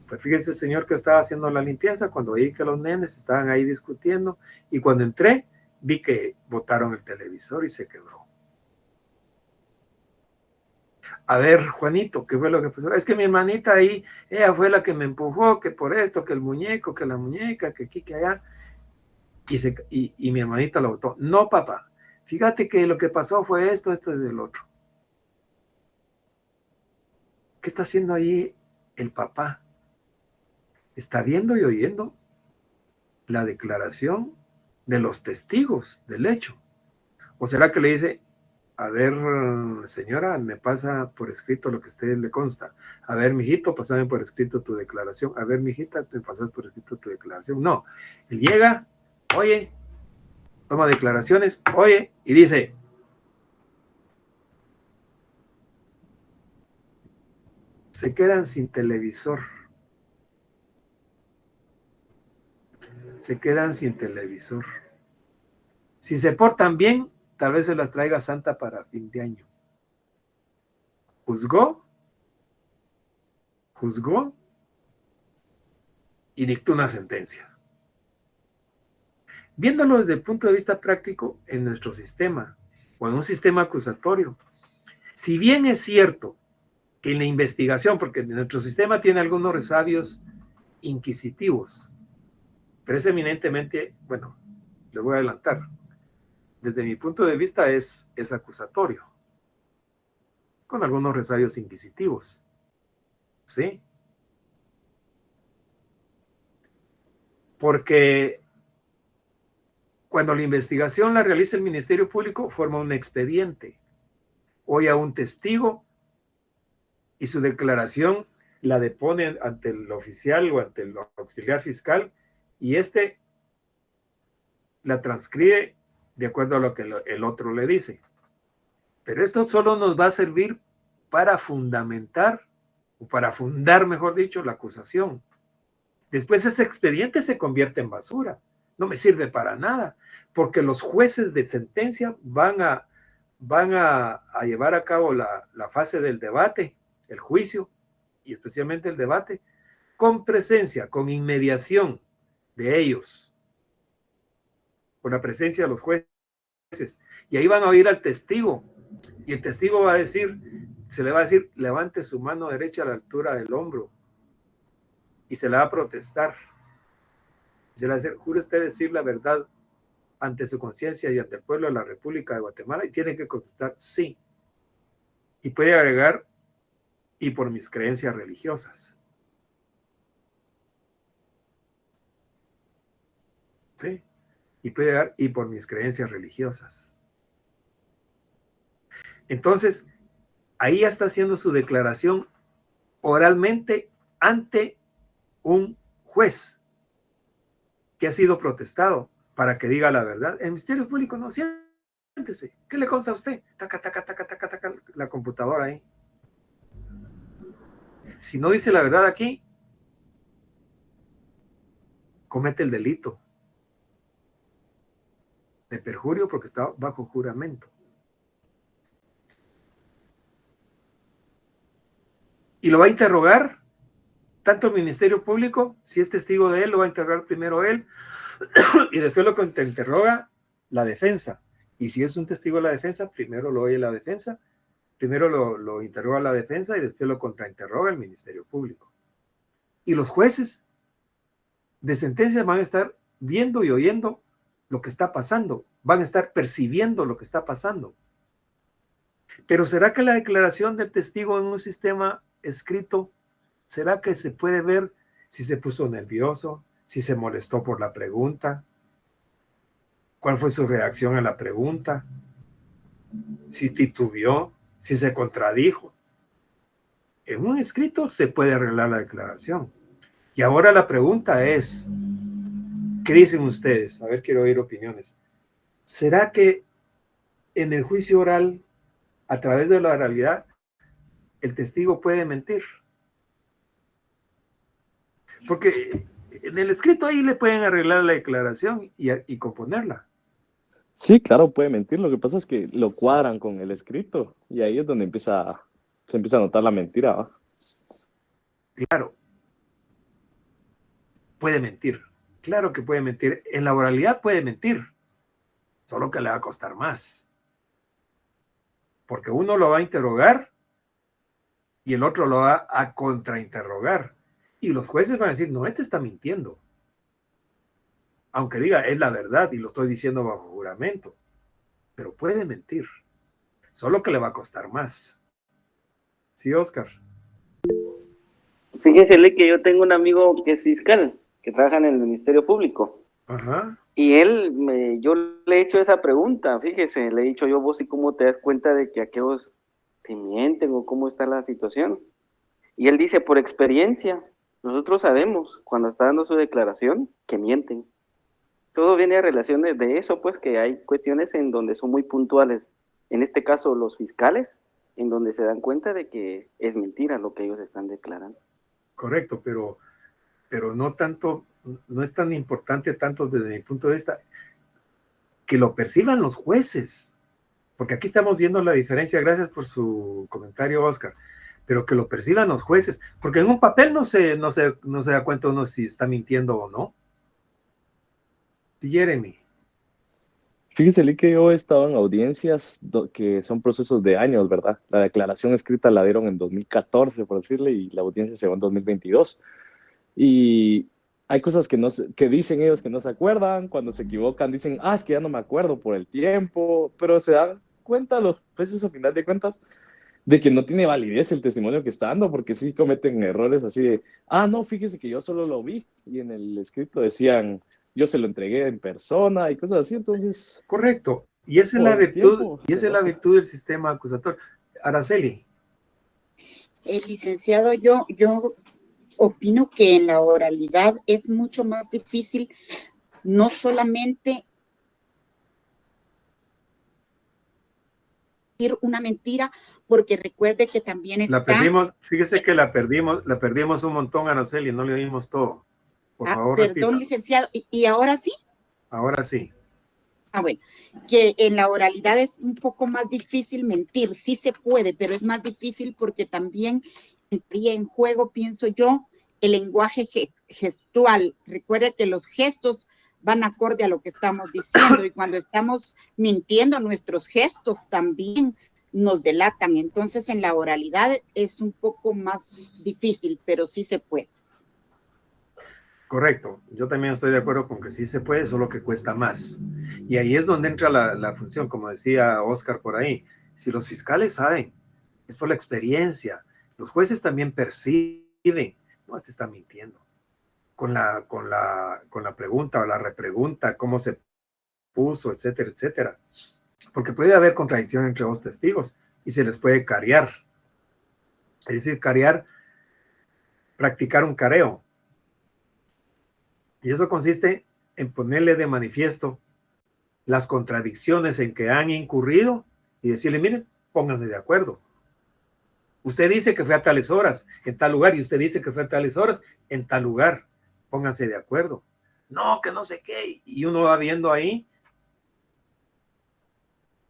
Pues fíjese, señor, que estaba haciendo la limpieza cuando vi que los nenes estaban ahí discutiendo y cuando entré vi que botaron el televisor y se quebró. A ver, Juanito, ¿qué fue lo que pasó? Es que mi hermanita ahí, ella fue la que me empujó, que por esto, que el muñeco, que la muñeca, que aquí, que allá, y mi hermanita la botó. No, papá, fíjate que lo que pasó fue esto y el otro. ¿Qué está haciendo ahí el papá? Está viendo y oyendo la declaración de los testigos del hecho. ¿O será que le dice, a ver, señora, me pasa por escrito lo que a usted le consta? A ver, mijito, pásame por escrito tu declaración. A ver, mijita, te pasas por escrito tu declaración. No, él llega, oye, toma declaraciones, oye, y dice, se quedan sin televisor. Se quedan sin televisor. Si se portan bien, tal vez se las traiga Santa para fin de año. Juzgó y dictó una sentencia. Viéndolo desde el punto de vista práctico en nuestro sistema, o en un sistema acusatorio, si bien es cierto que en la investigación, porque nuestro sistema tiene algunos resabios inquisitivos, pero es eminentemente, bueno, le voy a adelantar, desde mi punto de vista es acusatorio, con algunos resabios inquisitivos, ¿sí? Porque cuando la investigación la realiza el Ministerio Público, forma un expediente, oye a un testigo y su declaración la depone ante el oficial o ante el auxiliar fiscal, y este la transcribe de acuerdo a lo que el otro le dice. Pero esto solo nos va a servir para fundamentar, o para fundar, mejor dicho, la acusación. Después ese expediente se convierte en basura. No me sirve para nada, porque los jueces de sentencia van a llevar a cabo la fase del debate, el juicio, y especialmente el debate, con presencia, con inmediación de ellos, con la presencia de los jueces. Y ahí van a oír al testigo, y el testigo va a decir, se le va a decir, levante su mano derecha a la altura del hombro, y se le va a protestar. Se le va a decir, jure usted decir la verdad ante su conciencia y ante el pueblo de la República de Guatemala, y tiene que contestar sí. Y puede agregar, y por mis creencias religiosas. ¿Sí? Y puede agregar, y por mis creencias religiosas. Entonces, ahí ya está haciendo su declaración oralmente ante un juez que ha sido protestado para que diga la verdad. El Ministerio Público no, siéntese. ¿Qué le consta a usted? Taca, taca, taca, taca, taca, la computadora ahí. Si no dice la verdad aquí, comete el delito de perjurio porque está bajo juramento. Y lo va a interrogar tanto el Ministerio Público, si es testigo de él, lo va a interrogar primero él, y después lo interroga la defensa. Y si es un testigo de la defensa, primero lo oye la defensa, primero lo interroga la defensa y después lo contrainterroga el Ministerio Público. Y los jueces de sentencia van a estar viendo y oyendo lo que está pasando, van a estar percibiendo lo que está pasando. Pero ¿será que la declaración del testigo en un sistema escrito, será que se puede ver si se puso nervioso, si se molestó por la pregunta, cuál fue su reacción a la pregunta, si titubeó, si se contradijo? En un escrito se puede arreglar la declaración. Y ahora la pregunta es, ¿qué dicen ustedes? A ver, quiero oír opiniones. ¿Será que en el juicio oral, a través de la oralidad, el testigo puede mentir? Porque en el escrito ahí le pueden arreglar la declaración y componerla. Sí, claro, puede mentir. Lo que pasa es que lo cuadran con el escrito y ahí es donde se empieza a notar la mentira, ¿va? Claro. Puede mentir. Claro que puede mentir. En la oralidad puede mentir. Solo que le va a costar más. Porque uno lo va a interrogar y el otro lo va a contrainterrogar. Y los jueces van a decir, no, este está mintiendo. Aunque diga, es la verdad y lo estoy diciendo bajo juramento. Pero puede mentir. Solo que le va a costar más. ¿Sí, Oscar? Fíjese, que yo tengo un amigo que es fiscal, que trabaja en el Ministerio Público. Ajá. Y yo le he hecho esa pregunta, fíjese, le he dicho yo, vos, ¿y cómo te das cuenta de que aquellos te mienten o cómo está la situación? Y él dice, por experiencia, nosotros sabemos cuando está dando su declaración que mienten. Todo viene a relación de eso, pues, que hay cuestiones en donde son muy puntuales. En este caso, los fiscales en donde se dan cuenta de que es mentira lo que ellos están declarando. Correcto, pero no tanto, no es tan importante tanto desde mi punto de vista que lo perciban los jueces, porque aquí estamos viendo la diferencia. Gracias por su comentario, Oscar, pero que lo perciban los jueces, porque en un papel no se da cuenta uno si está mintiendo o no. Jeremy. Fíjese, Lee, que yo he estado en audiencias que son procesos de años, ¿verdad? La declaración escrita la dieron en 2014, por decirle, y la audiencia se va en 2022. Y hay cosas que dicen ellos que no se acuerdan, cuando se equivocan dicen, es que ya no me acuerdo por el tiempo, pero se dan cuenta los jueces, a final de cuentas, de que no tiene validez el testimonio que está dando, porque sí cometen errores así de, no, fíjese que yo solo lo vi, y en el escrito decían, yo se lo entregué en persona y cosas así, entonces... Correcto, y esa es la virtud, esa es la virtud del sistema acusatorio. Araceli. Licenciado, yo opino que en la oralidad es mucho más difícil, no solamente decir una mentira, porque recuerde que también está... La perdimos, fíjese que la perdimos un montón, Araceli, no le oímos todo. Por favor, perdón, repita. licenciado, ¿y ahora sí? Ahora sí. Bueno, que en la oralidad es un poco más difícil mentir, sí se puede, pero es más difícil porque también entraría en juego, pienso yo, el lenguaje gestual. Recuerde que los gestos van acorde a lo que estamos diciendo y cuando estamos mintiendo, nuestros gestos también nos delatan. Entonces, en la oralidad es un poco más difícil, pero sí se puede. Correcto, yo también estoy de acuerdo con que sí se puede, solo que cuesta más. Y ahí es donde entra la función, como decía Oscar por ahí. Si los fiscales saben, es por la experiencia. Los jueces también perciben, no, este está mintiendo. Con la pregunta o la repregunta, cómo se puso, etcétera, etcétera. Porque puede haber contradicción entre dos testigos y se les puede carear. Es decir, carear, practicar un careo. Y eso consiste en ponerle de manifiesto las contradicciones en que han incurrido y decirle, miren, pónganse de acuerdo. Usted dice que fue a tales horas en tal lugar y usted dice que fue a tales horas en tal lugar. Pónganse de acuerdo. No, que no sé qué. Y uno va viendo ahí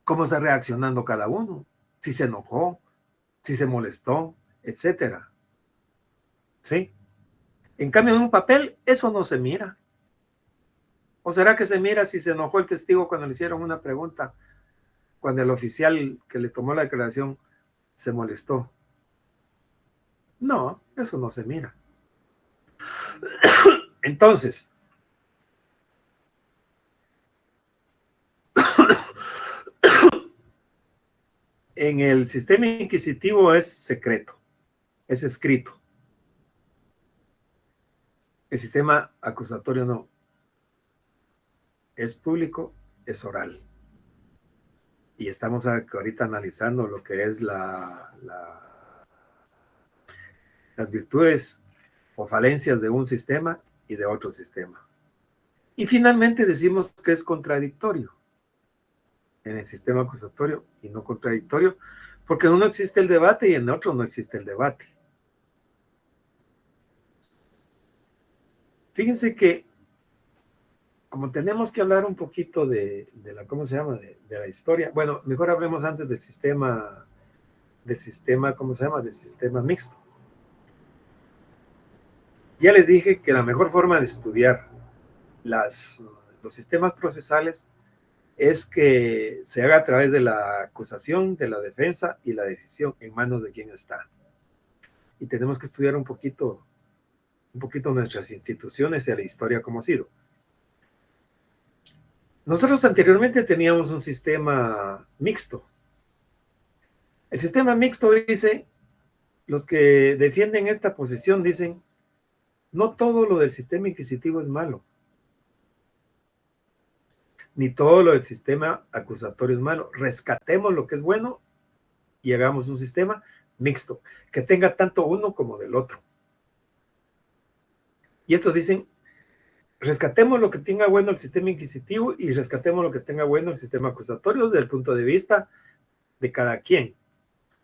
cómo está reaccionando cada uno. Si se enojó, si se molestó, etcétera. ¿Sí? En cambio, en un papel, eso no se mira. ¿O será que se mira si se enojó el testigo cuando le hicieron una pregunta? Cuando el oficial que le tomó la declaración se molestó. No, eso no se mira. Entonces, en el sistema inquisitivo es secreto, es escrito. El sistema acusatorio no. Es público, es oral. Y estamos ahorita analizando lo que es las virtudes o falencias de un sistema y de otro sistema. Y finalmente decimos que es contradictorio en el sistema acusatorio y no contradictorio, porque en uno existe el debate y en otro no existe el debate. Fíjense que como tenemos que hablar un poquito de la, ¿cómo se llama? De la historia. Bueno, mejor hablemos antes del sistema, ¿cómo se llama? Del sistema mixto. Ya les dije que la mejor forma de estudiar los sistemas procesales es que se haga a través de la acusación, de la defensa y la decisión en manos de quien está. Y tenemos que estudiar un poquito nuestras instituciones y la historia como ha sido. Nosotros anteriormente teníamos un sistema mixto. El sistema mixto dice, los que defienden esta posición dicen, no todo lo del sistema inquisitivo es malo, ni todo lo del sistema acusatorio es malo. Rescatemos lo que es bueno y hagamos un sistema mixto, que tenga tanto uno como del otro. Y estos dicen, rescatemos lo que tenga bueno el sistema inquisitivo y rescatemos lo que tenga bueno el sistema acusatorio desde el punto de vista de cada quien.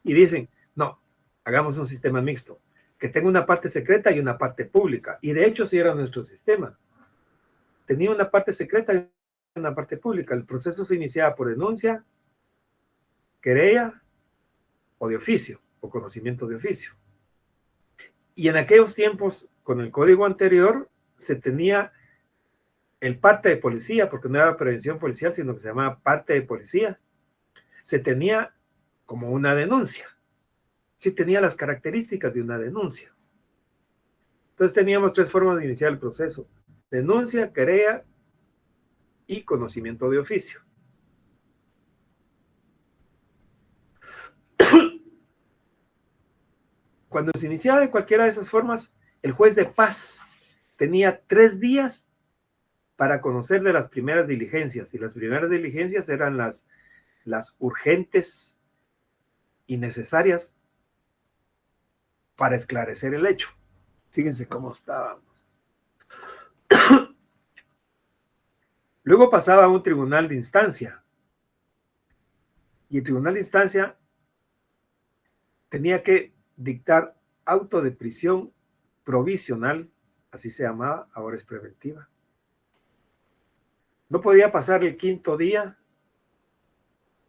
Y dicen, no, hagamos un sistema mixto, que tenga una parte secreta y una parte pública. Y de hecho, sí era nuestro sistema. Tenía una parte secreta y una parte pública. El proceso se iniciaba por denuncia, querella o de oficio, o conocimiento de oficio. Y en aquellos tiempos, con el código anterior, se tenía el parte de policía, porque no era prevención policial, sino que se llamaba parte de policía. Se tenía como una denuncia. Sí tenía las características de una denuncia. Entonces teníamos 3 formas de iniciar el proceso: denuncia, querella y conocimiento de oficio. Cuando se iniciaba de cualquiera de esas formas, el juez de paz tenía 3 días para conocer de las primeras diligencias, y las primeras diligencias eran las urgentes y necesarias para esclarecer el hecho. Fíjense cómo estábamos. Luego pasaba a un tribunal de instancia, y el tribunal de instancia tenía que dictar auto de prisión provisional, así se llamaba, ahora es preventiva. No podía pasar el 5.º día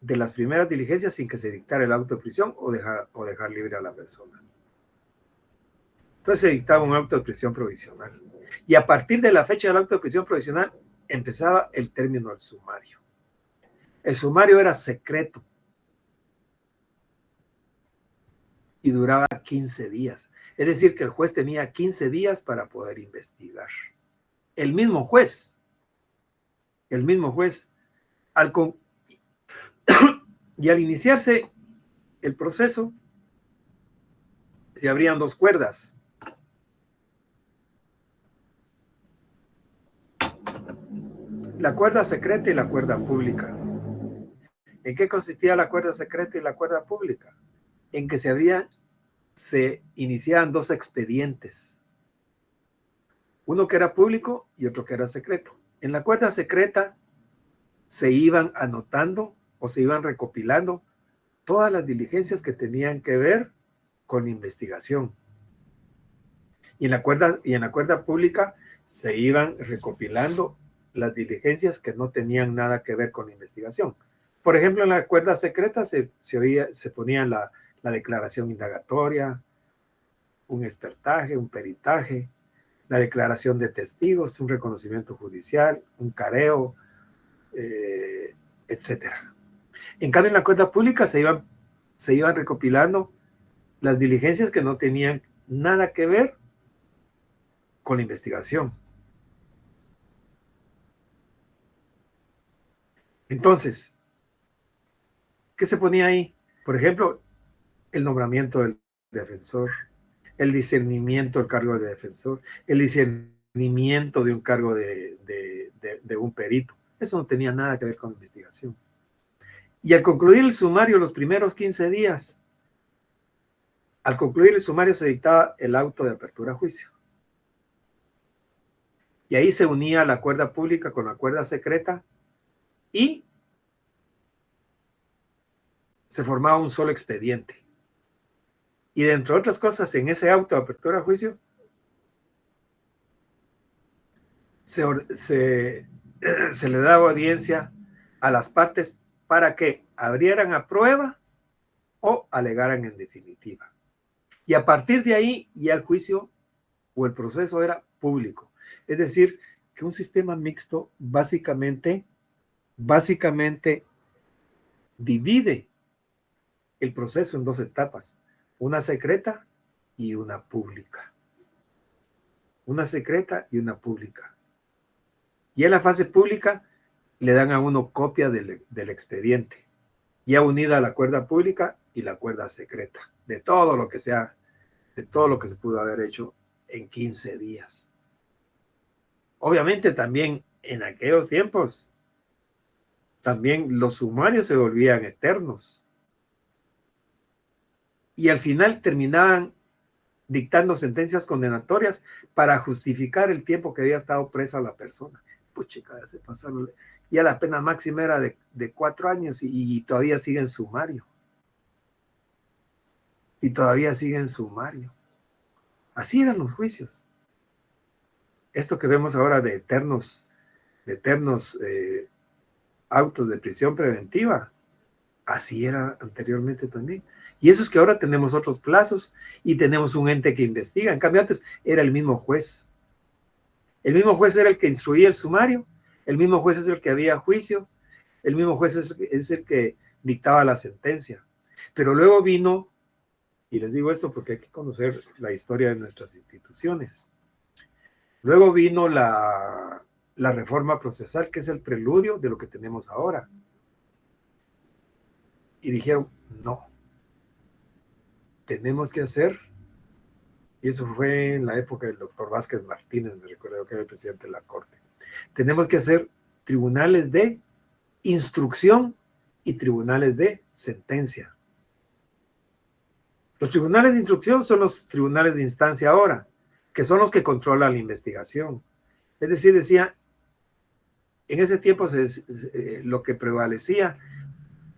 de las primeras diligencias sin que se dictara el auto de prisión o dejar libre a la persona. Entonces se dictaba un auto de prisión provisional. Y a partir de la fecha del auto de prisión provisional empezaba el término del sumario. El sumario era secreto y duraba 15 días. Es decir, que el juez tenía 15 días para poder investigar. El mismo juez, y al iniciarse el proceso, se abrían 2 cuerdas. La cuerda secreta y la cuerda pública. ¿En qué consistía la cuerda secreta y la cuerda pública? En que se iniciaban 2 expedientes. Uno que era público y otro que era secreto. En la cuerda secreta se iban anotando o se iban recopilando todas las diligencias que tenían que ver con investigación. Y en la cuerda pública se iban recopilando las diligencias que no tenían nada que ver con investigación. Por ejemplo, en la cuerda secreta se ponía la declaración indagatoria, un expertaje, un peritaje, la declaración de testigos, un reconocimiento judicial, un careo, etcétera. En cambio, en la cuerda pública se iban recopilando las diligencias que no tenían nada que ver con la investigación. Entonces, ¿qué se ponía ahí? Por ejemplo, el nombramiento del defensor, el discernimiento del cargo de defensor, el discernimiento de un cargo de un perito. Eso no tenía nada que ver con la investigación. Y al concluir el sumario, los primeros 15 días, al concluir el sumario se dictaba el auto de apertura a juicio. Y ahí se unía la cuerda pública con la cuerda secreta y se formaba un solo expediente. Y dentro de otras cosas, en ese auto de apertura a juicio, se le daba audiencia a las partes para que abrieran a prueba o alegaran en definitiva. Y a partir de ahí ya el juicio o el proceso era público. Es decir, que un sistema mixto básicamente divide el proceso en 2 etapas, una secreta y una pública. Una secreta y una pública. Y en la fase pública le dan a uno copia del expediente, ya unida a la cuerda pública y la cuerda secreta, de todo lo que se pudo haber hecho en 15 días. Obviamente también en aquellos tiempos, también los sumarios se volvían eternos. Y al final terminaban dictando sentencias condenatorias para justificar el tiempo que había estado presa la persona. Puchica, ya se pasaron. Ya la pena máxima era de 4 años y todavía sigue en sumario. y todavía sigue en sumario. Así eran los juicios. Esto que vemos ahora de eternos autos de prisión preventiva, así era anteriormente también. Y eso es que ahora tenemos otros plazos y tenemos un ente que investiga. En cambio, antes era el mismo juez. El mismo juez era el que instruía el sumario, el mismo juez es el que había juicio, el mismo juez es el que dictaba la sentencia. Pero luego vino, y les digo esto porque hay que conocer la historia de nuestras instituciones, luego vino la reforma procesal, que es el preludio de lo que tenemos ahora. Y dijeron, no, tenemos que hacer, y eso fue en la época del doctor Vázquez Martínez, me recuerdo que era el presidente de la Corte, tenemos que hacer tribunales de instrucción y tribunales de sentencia. Los tribunales de instrucción son los tribunales de instancia ahora, que son los que controlan la investigación. Es decir, decía, en ese tiempo lo que prevalecía,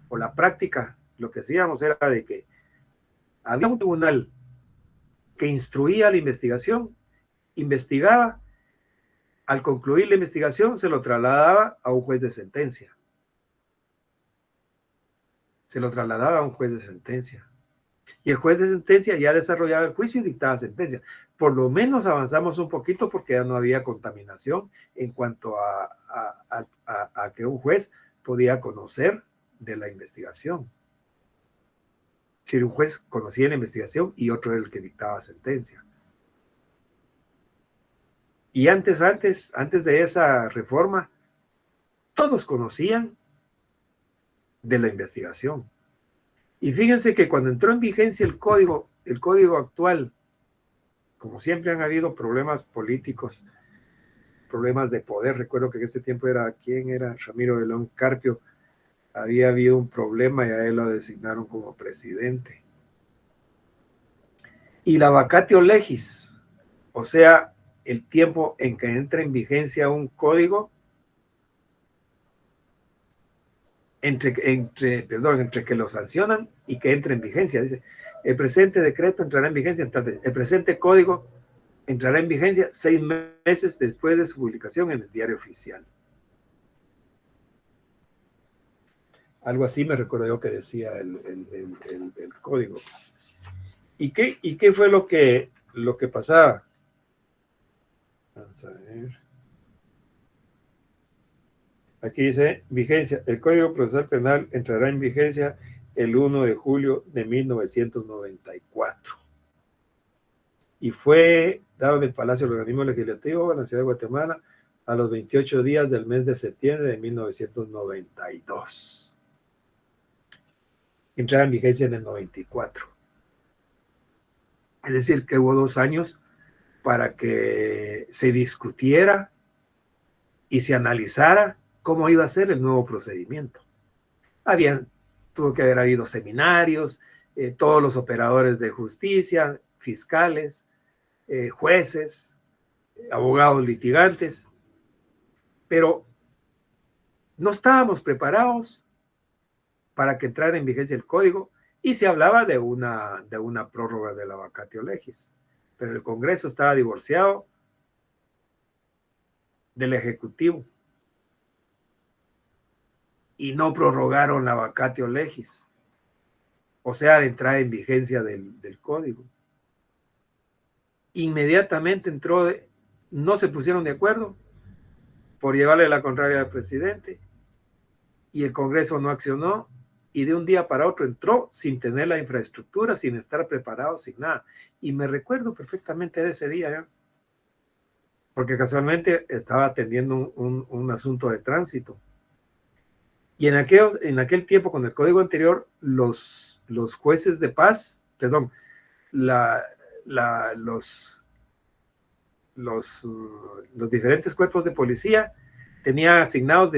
o la práctica, lo que hacíamos era de que había un tribunal que instruía la investigación, investigaba, al concluir la investigación se lo trasladaba a un juez de sentencia. Y el juez de sentencia ya desarrollaba el juicio y dictaba sentencia. Por lo menos avanzamos un poquito porque ya no había contaminación en cuanto a que un juez podía conocer de la investigación. Si un juez conocía la investigación y otro era el que dictaba sentencia. Y antes de esa reforma, todos conocían de la investigación. Y fíjense que cuando entró en vigencia el código actual, como siempre han habido problemas políticos, problemas de poder, recuerdo que en ese tiempo ¿quién era? Ramiro de León Carpio, había habido un problema y a él lo designaron como presidente. Y la vacatio legis, o sea, el tiempo en que entra en vigencia un código, entre que lo sancionan y que entre en vigencia. Dice, el presente decreto entrará en vigencia, el presente código entrará en vigencia 6 meses después de su publicación en el diario oficial. Algo así me recuerdo yo que decía el código. ¿Y qué fue lo que pasaba? Vamos a ver. Aquí dice, vigencia, el Código Procesal Penal entrará en vigencia el 1 de julio de 1994. Y fue dado en el Palacio del Organismo Legislativo en la Ciudad de Guatemala a los 28 días del mes de septiembre de 1992. Entrará en vigencia en el 94. Es decir, que hubo 2 años para que se discutiera y se analizara cómo iba a ser el nuevo procedimiento. Tuvo que haber habido seminarios, todos los operadores de justicia, fiscales, jueces, abogados litigantes, pero no estábamos preparados para que entrara en vigencia el código y se hablaba de una prórroga de la vacatio legis, pero el Congreso estaba divorciado del Ejecutivo y no prorrogaron la vacatio legis, o sea, de entrada en vigencia del código. Inmediatamente no se pusieron de acuerdo por llevarle la contraria al presidente y el Congreso no accionó y de un día para otro entró sin tener la infraestructura, sin estar preparado, sin nada. Y me recuerdo perfectamente de ese día, ¿ya? Porque casualmente estaba atendiendo un asunto de tránsito. Y en aquel tiempo, con el código anterior, los jueces de paz, perdón, los diferentes cuerpos de policía tenían asignados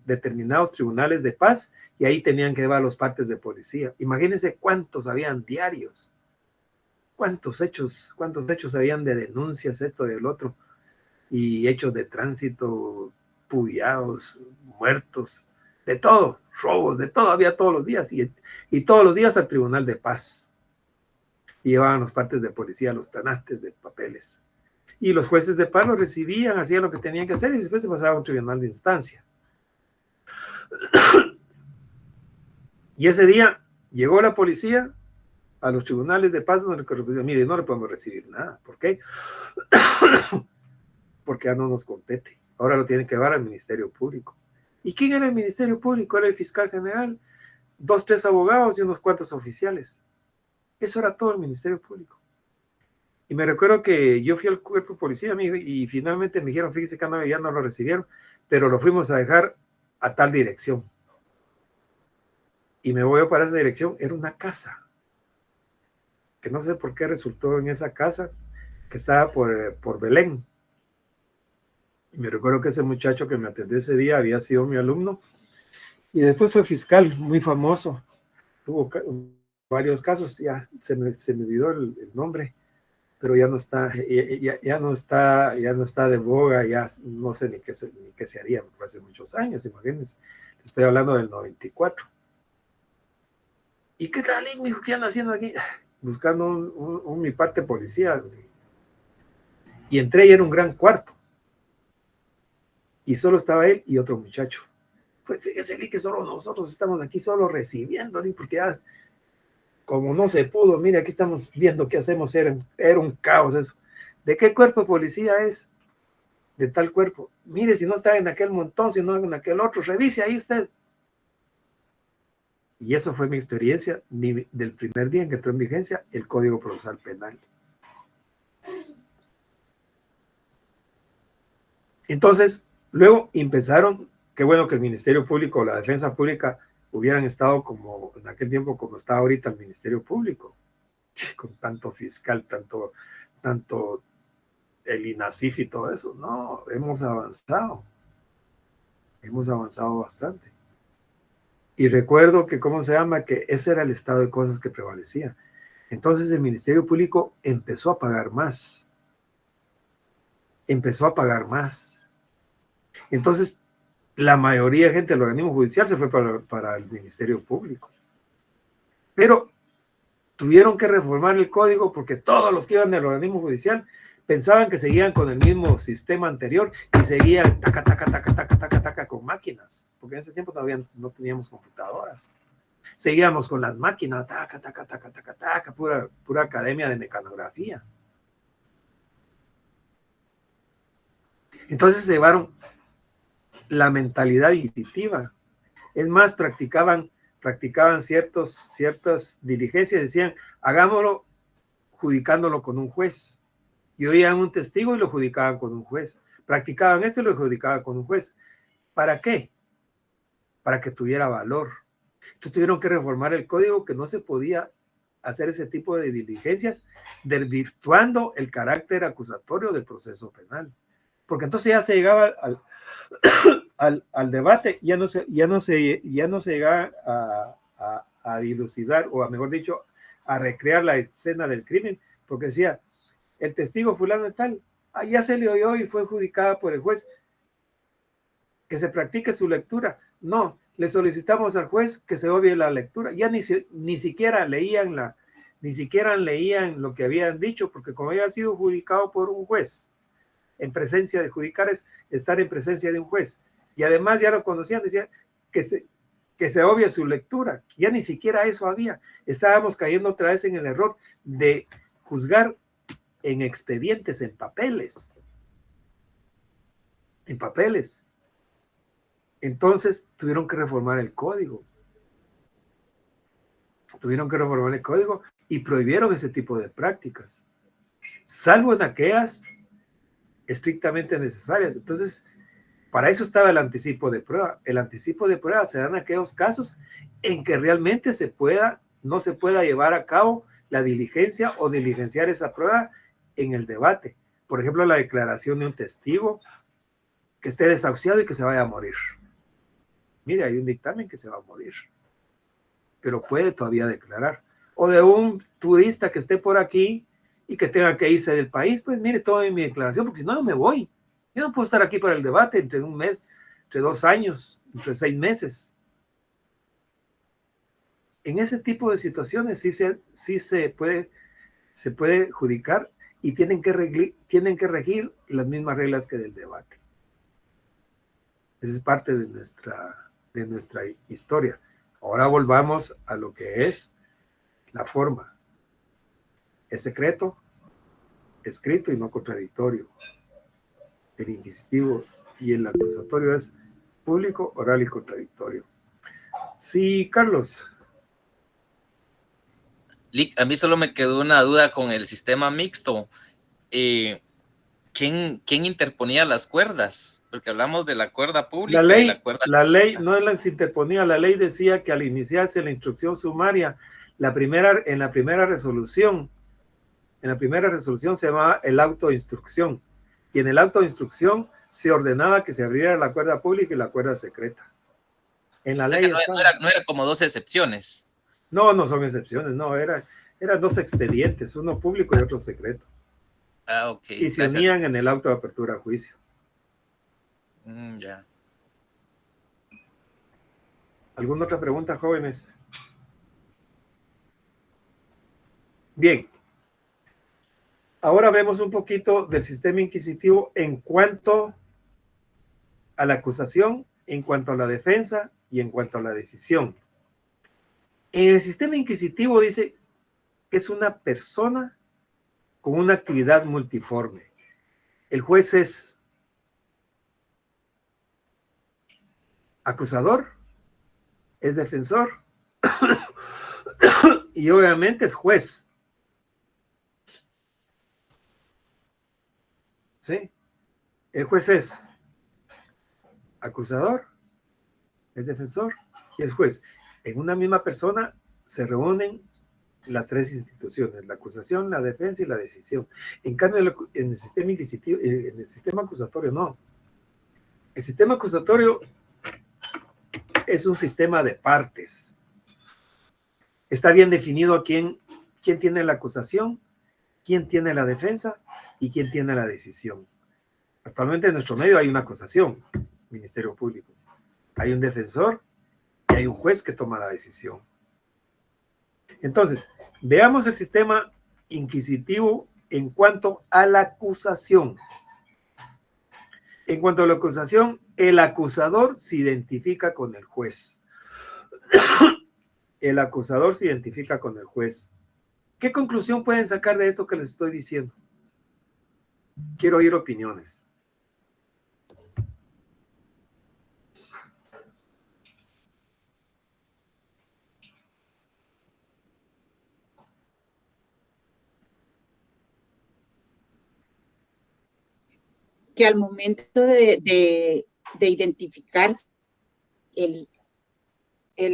determinados tribunales de paz y ahí tenían que llevar los partes de policía. Imagínense cuántos habían diarios, cuántos hechos habían de denuncias, esto y el otro, y hechos de tránsito, pugiados, muertos, de todo, robos, de todo, había todos los días, y todos los días al tribunal de paz. y llevaban los partes de policía, los tanantes de papeles. Y los jueces de paz lo recibían, hacían lo que tenían que hacer y después se pasaba a un tribunal de instancia. Y ese día llegó la policía a los tribunales de paz donde le dijo, mire, no le podemos recibir nada. ¿Por qué? Porque ya no nos compete. Ahora lo tienen que llevar al Ministerio Público. ¿Y quién era el Ministerio Público? Era el fiscal general, 2, 3 abogados y unos cuantos oficiales. Eso era todo el Ministerio Público. Y me recuerdo que yo fui al cuerpo de policía y finalmente me dijeron, fíjese que ya no lo recibieron, pero lo fuimos a dejar a tal dirección. Y me voy para esa dirección, era una casa, que no sé por qué resultó en esa casa, que estaba por Belén. Y me recuerdo que ese muchacho que me atendió ese día había sido mi alumno, y después fue fiscal, muy famoso. Tuvo varios casos, ya se me olvidó el nombre, pero ya no está de boga, ya no sé ni qué se haría, porque hace muchos años, imagínense. Estoy hablando del 94. ¿Y qué tal, me dijo, qué anda haciendo aquí? Buscando mi parte policía. Y entré y era un gran cuarto. Y solo estaba él y otro muchacho. Pues fíjese, que solo nosotros estamos aquí solo recibiendo, porque ya, como no se pudo, mire, aquí estamos viendo qué hacemos, era un caos eso. ¿De qué cuerpo de policía es? De tal cuerpo. Mire, si no está en aquel montón, si no en aquel otro, revise ahí usted. Y eso fue mi experiencia del primer día en que entró en vigencia el Código Procesal Penal. Entonces, luego empezaron, qué bueno que el Ministerio Público o la Defensa Pública hubieran estado como en aquel tiempo como está ahorita el Ministerio Público, con tanto fiscal, tanto el INASIF y todo eso. No, hemos avanzado bastante. Y recuerdo que, que ese era el estado de cosas que prevalecía. Entonces el Ministerio Público empezó a pagar más. Entonces, la mayoría de gente del organismo judicial se fue para el Ministerio Público. Pero tuvieron que reformar el código porque todos los que iban del organismo judicial pensaban que seguían con el mismo sistema anterior y seguían taca con máquinas, porque en ese tiempo todavía no teníamos computadoras. Seguíamos con las máquinas, pura academia de mecanografía. Entonces se llevaron la mentalidad inquisitiva. Es más, practicaban ciertas diligencias, decían, hagámoslo judicándolo con un juez. Y oían un testigo y lo judicaban con un juez. Practicaban esto y lo judicaban con un juez. ¿Para qué? Para que tuviera valor. Entonces tuvieron que reformar el código, que no se podía hacer ese tipo de diligencias, desvirtuando el carácter acusatorio del proceso penal. Porque entonces ya se llegaba al debate, ya no se llegaba a dilucidar, o mejor dicho, a recrear la escena del crimen, porque decía, el testigo fulano de tal, ya se le oyó y fue judicada por el juez, que se practique su lectura. No, le solicitamos al juez que se obvie la lectura. Ya ni siquiera leían lo que habían dicho, porque como había sido judicado por un juez, en presencia de judicar es estar en presencia de un juez, y además ya lo conocían, decían que se obvie su lectura. Ya ni siquiera eso había. Estábamos cayendo otra vez en el error de juzgar en expedientes, en papeles. Entonces tuvieron que reformar el código. Y prohibieron ese tipo de prácticas, salvo en aquellas estrictamente necesarias. Entonces, para eso estaba el anticipo de prueba. El anticipo de prueba se da en aquellos casos en que realmente no se pueda llevar a cabo la diligencia o diligenciar esa prueba en el debate. Por ejemplo, la declaración de un testigo que esté desahuciado y que se vaya a morir. Mire, hay un dictamen que se va a morir, pero puede todavía declarar. O de un turista que esté por aquí y que tenga que irse del país, pues mire, todo en mi declaración, porque si no, no me voy. Yo no puedo estar aquí para el debate entre un mes, entre 2 años, entre 6 meses. En ese tipo de situaciones sí se puede se puede judicar y tienen que regir las mismas reglas que del debate. Esa es parte de nuestra historia. Ahora volvamos a lo que es la forma. Es secreto, escrito y no contradictorio. El inquisitivo y el acusatorio es público, oral y contradictorio. Sí, Carlos. Lick, a mí solo me quedó una duda con el sistema mixto. ¿Quién interponía las cuerdas? Porque hablamos de la cuerda pública y la cuerda... La ley no las interponía, la ley decía que al iniciarse la instrucción sumaria, en la primera resolución se llamaba el auto de instrucción, y en el auto de instrucción se ordenaba que se abriera la cuerda pública y la cuerda secreta. En la ley no era como dos excepciones. No son excepciones, no, eran dos expedientes, uno público y otro secreto. Ah, ok. Y se unían en el auto de apertura a juicio. Ya. ¿Alguna otra pregunta, jóvenes? Bien. Ahora vemos un poquito del sistema inquisitivo en cuanto a la acusación, en cuanto a la defensa y en cuanto a la decisión. En el sistema inquisitivo dice que es una persona con una actividad multiforme. El juez es acusador, es defensor y obviamente es juez. ¿Sí? El juez es acusador, es defensor y es juez. En una misma persona se reúnen las tres instituciones, la acusación, la defensa y la decisión. En cambio, en el sistema inquisitivo, en el sistema acusatorio, no. El sistema acusatorio es un sistema de partes. Está bien definido quién tiene la acusación, quién tiene la defensa y quién tiene la decisión. Actualmente en nuestro medio hay una acusación, Ministerio Público. Hay un defensor y hay un juez que toma la decisión. Entonces, veamos el sistema inquisitivo en cuanto a la acusación. En cuanto a la acusación, el acusador se identifica con el juez. El acusador se identifica con el juez. ¿Qué conclusión pueden sacar de esto que les estoy diciendo? Quiero oír opiniones. Que al momento de identificar el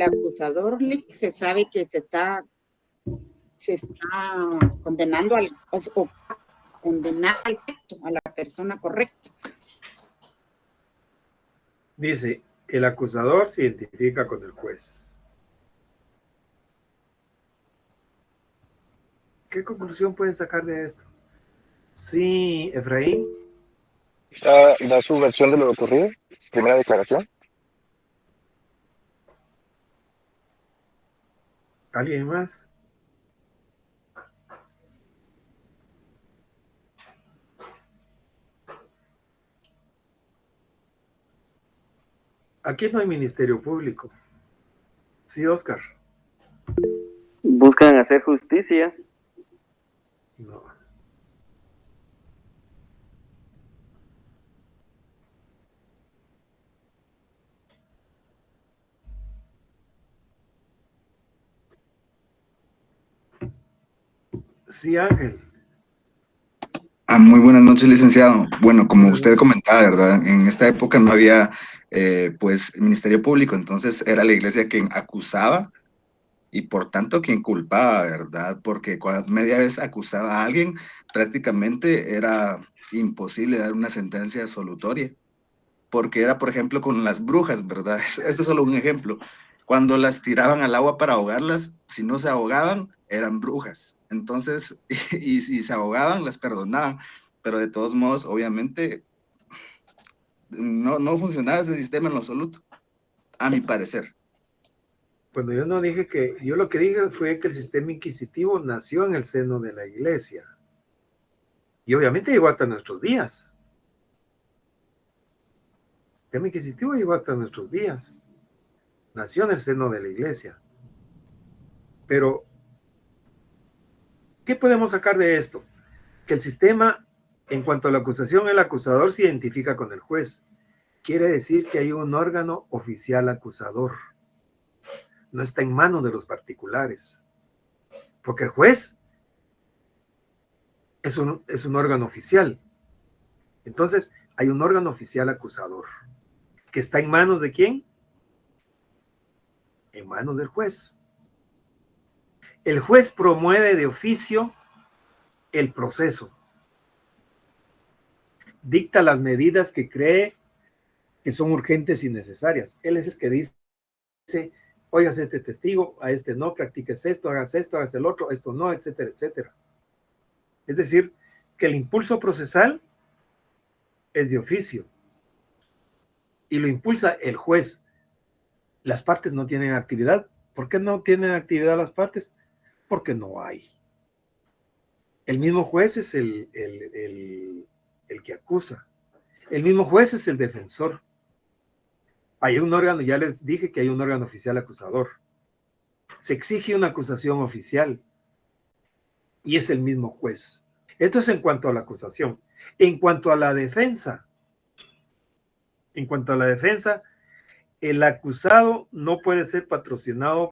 acusador, se sabe que se está condenando o condenar a la persona correcta. Dice, el acusador se identifica con el juez. ¿Qué conclusión pueden sacar de esto? Sí, Efraín. Da su versión de lo ocurrido, primera declaración. ¿Alguien más? Aquí no hay Ministerio Público. Sí, Oscar. Buscan hacer justicia. No. Sí, Ángel. Muy buenas noches, licenciado. Bueno, como usted comentaba, ¿verdad? En esta época no había, pues, Ministerio Público, entonces era la iglesia quien acusaba y por tanto quien culpaba, ¿verdad? Porque cuando media vez acusaba a alguien, prácticamente era imposible dar una sentencia absolutoria, porque era, por ejemplo, con las brujas, ¿verdad? Esto es solo un ejemplo. Cuando las tiraban al agua para ahogarlas, si no se ahogaban, eran brujas. Entonces, y si se ahogaban, las perdonaban, pero de todos modos, obviamente, no funcionaba ese sistema en lo absoluto, a mi parecer. Cuando yo no dije que, yo lo que dije fue que el sistema inquisitivo nació en el seno de la iglesia. Y obviamente llegó hasta nuestros días. El sistema inquisitivo llegó hasta nuestros días. Nació en el seno de la iglesia. Pero, ¿qué podemos sacar de esto? Que el sistema, en cuanto a la acusación, el acusador se identifica con el juez. Quiere decir que hay un órgano oficial acusador. No está en manos de los particulares. Porque el juez es un órgano oficial. Entonces, hay un órgano oficial acusador. ¿Que está en manos de quién? En manos del juez. El juez promueve de oficio el proceso. Dicta las medidas que cree que son urgentes y necesarias. Él es el que dice, oigas este testigo, a este no, practiques esto, hagas el otro, esto no, etcétera, etcétera. Es decir, que el impulso procesal es de oficio y lo impulsa el juez. Las partes no tienen actividad. ¿Por qué no tienen actividad las partes? Porque no hay. El mismo juez es el que acusa. El mismo juez es el defensor. Hay un órgano, ya les dije que hay un órgano oficial acusador. Se exige una acusación oficial y es el mismo juez. Esto es en cuanto a la acusación. En cuanto a la defensa, el acusado no puede ser patrocinado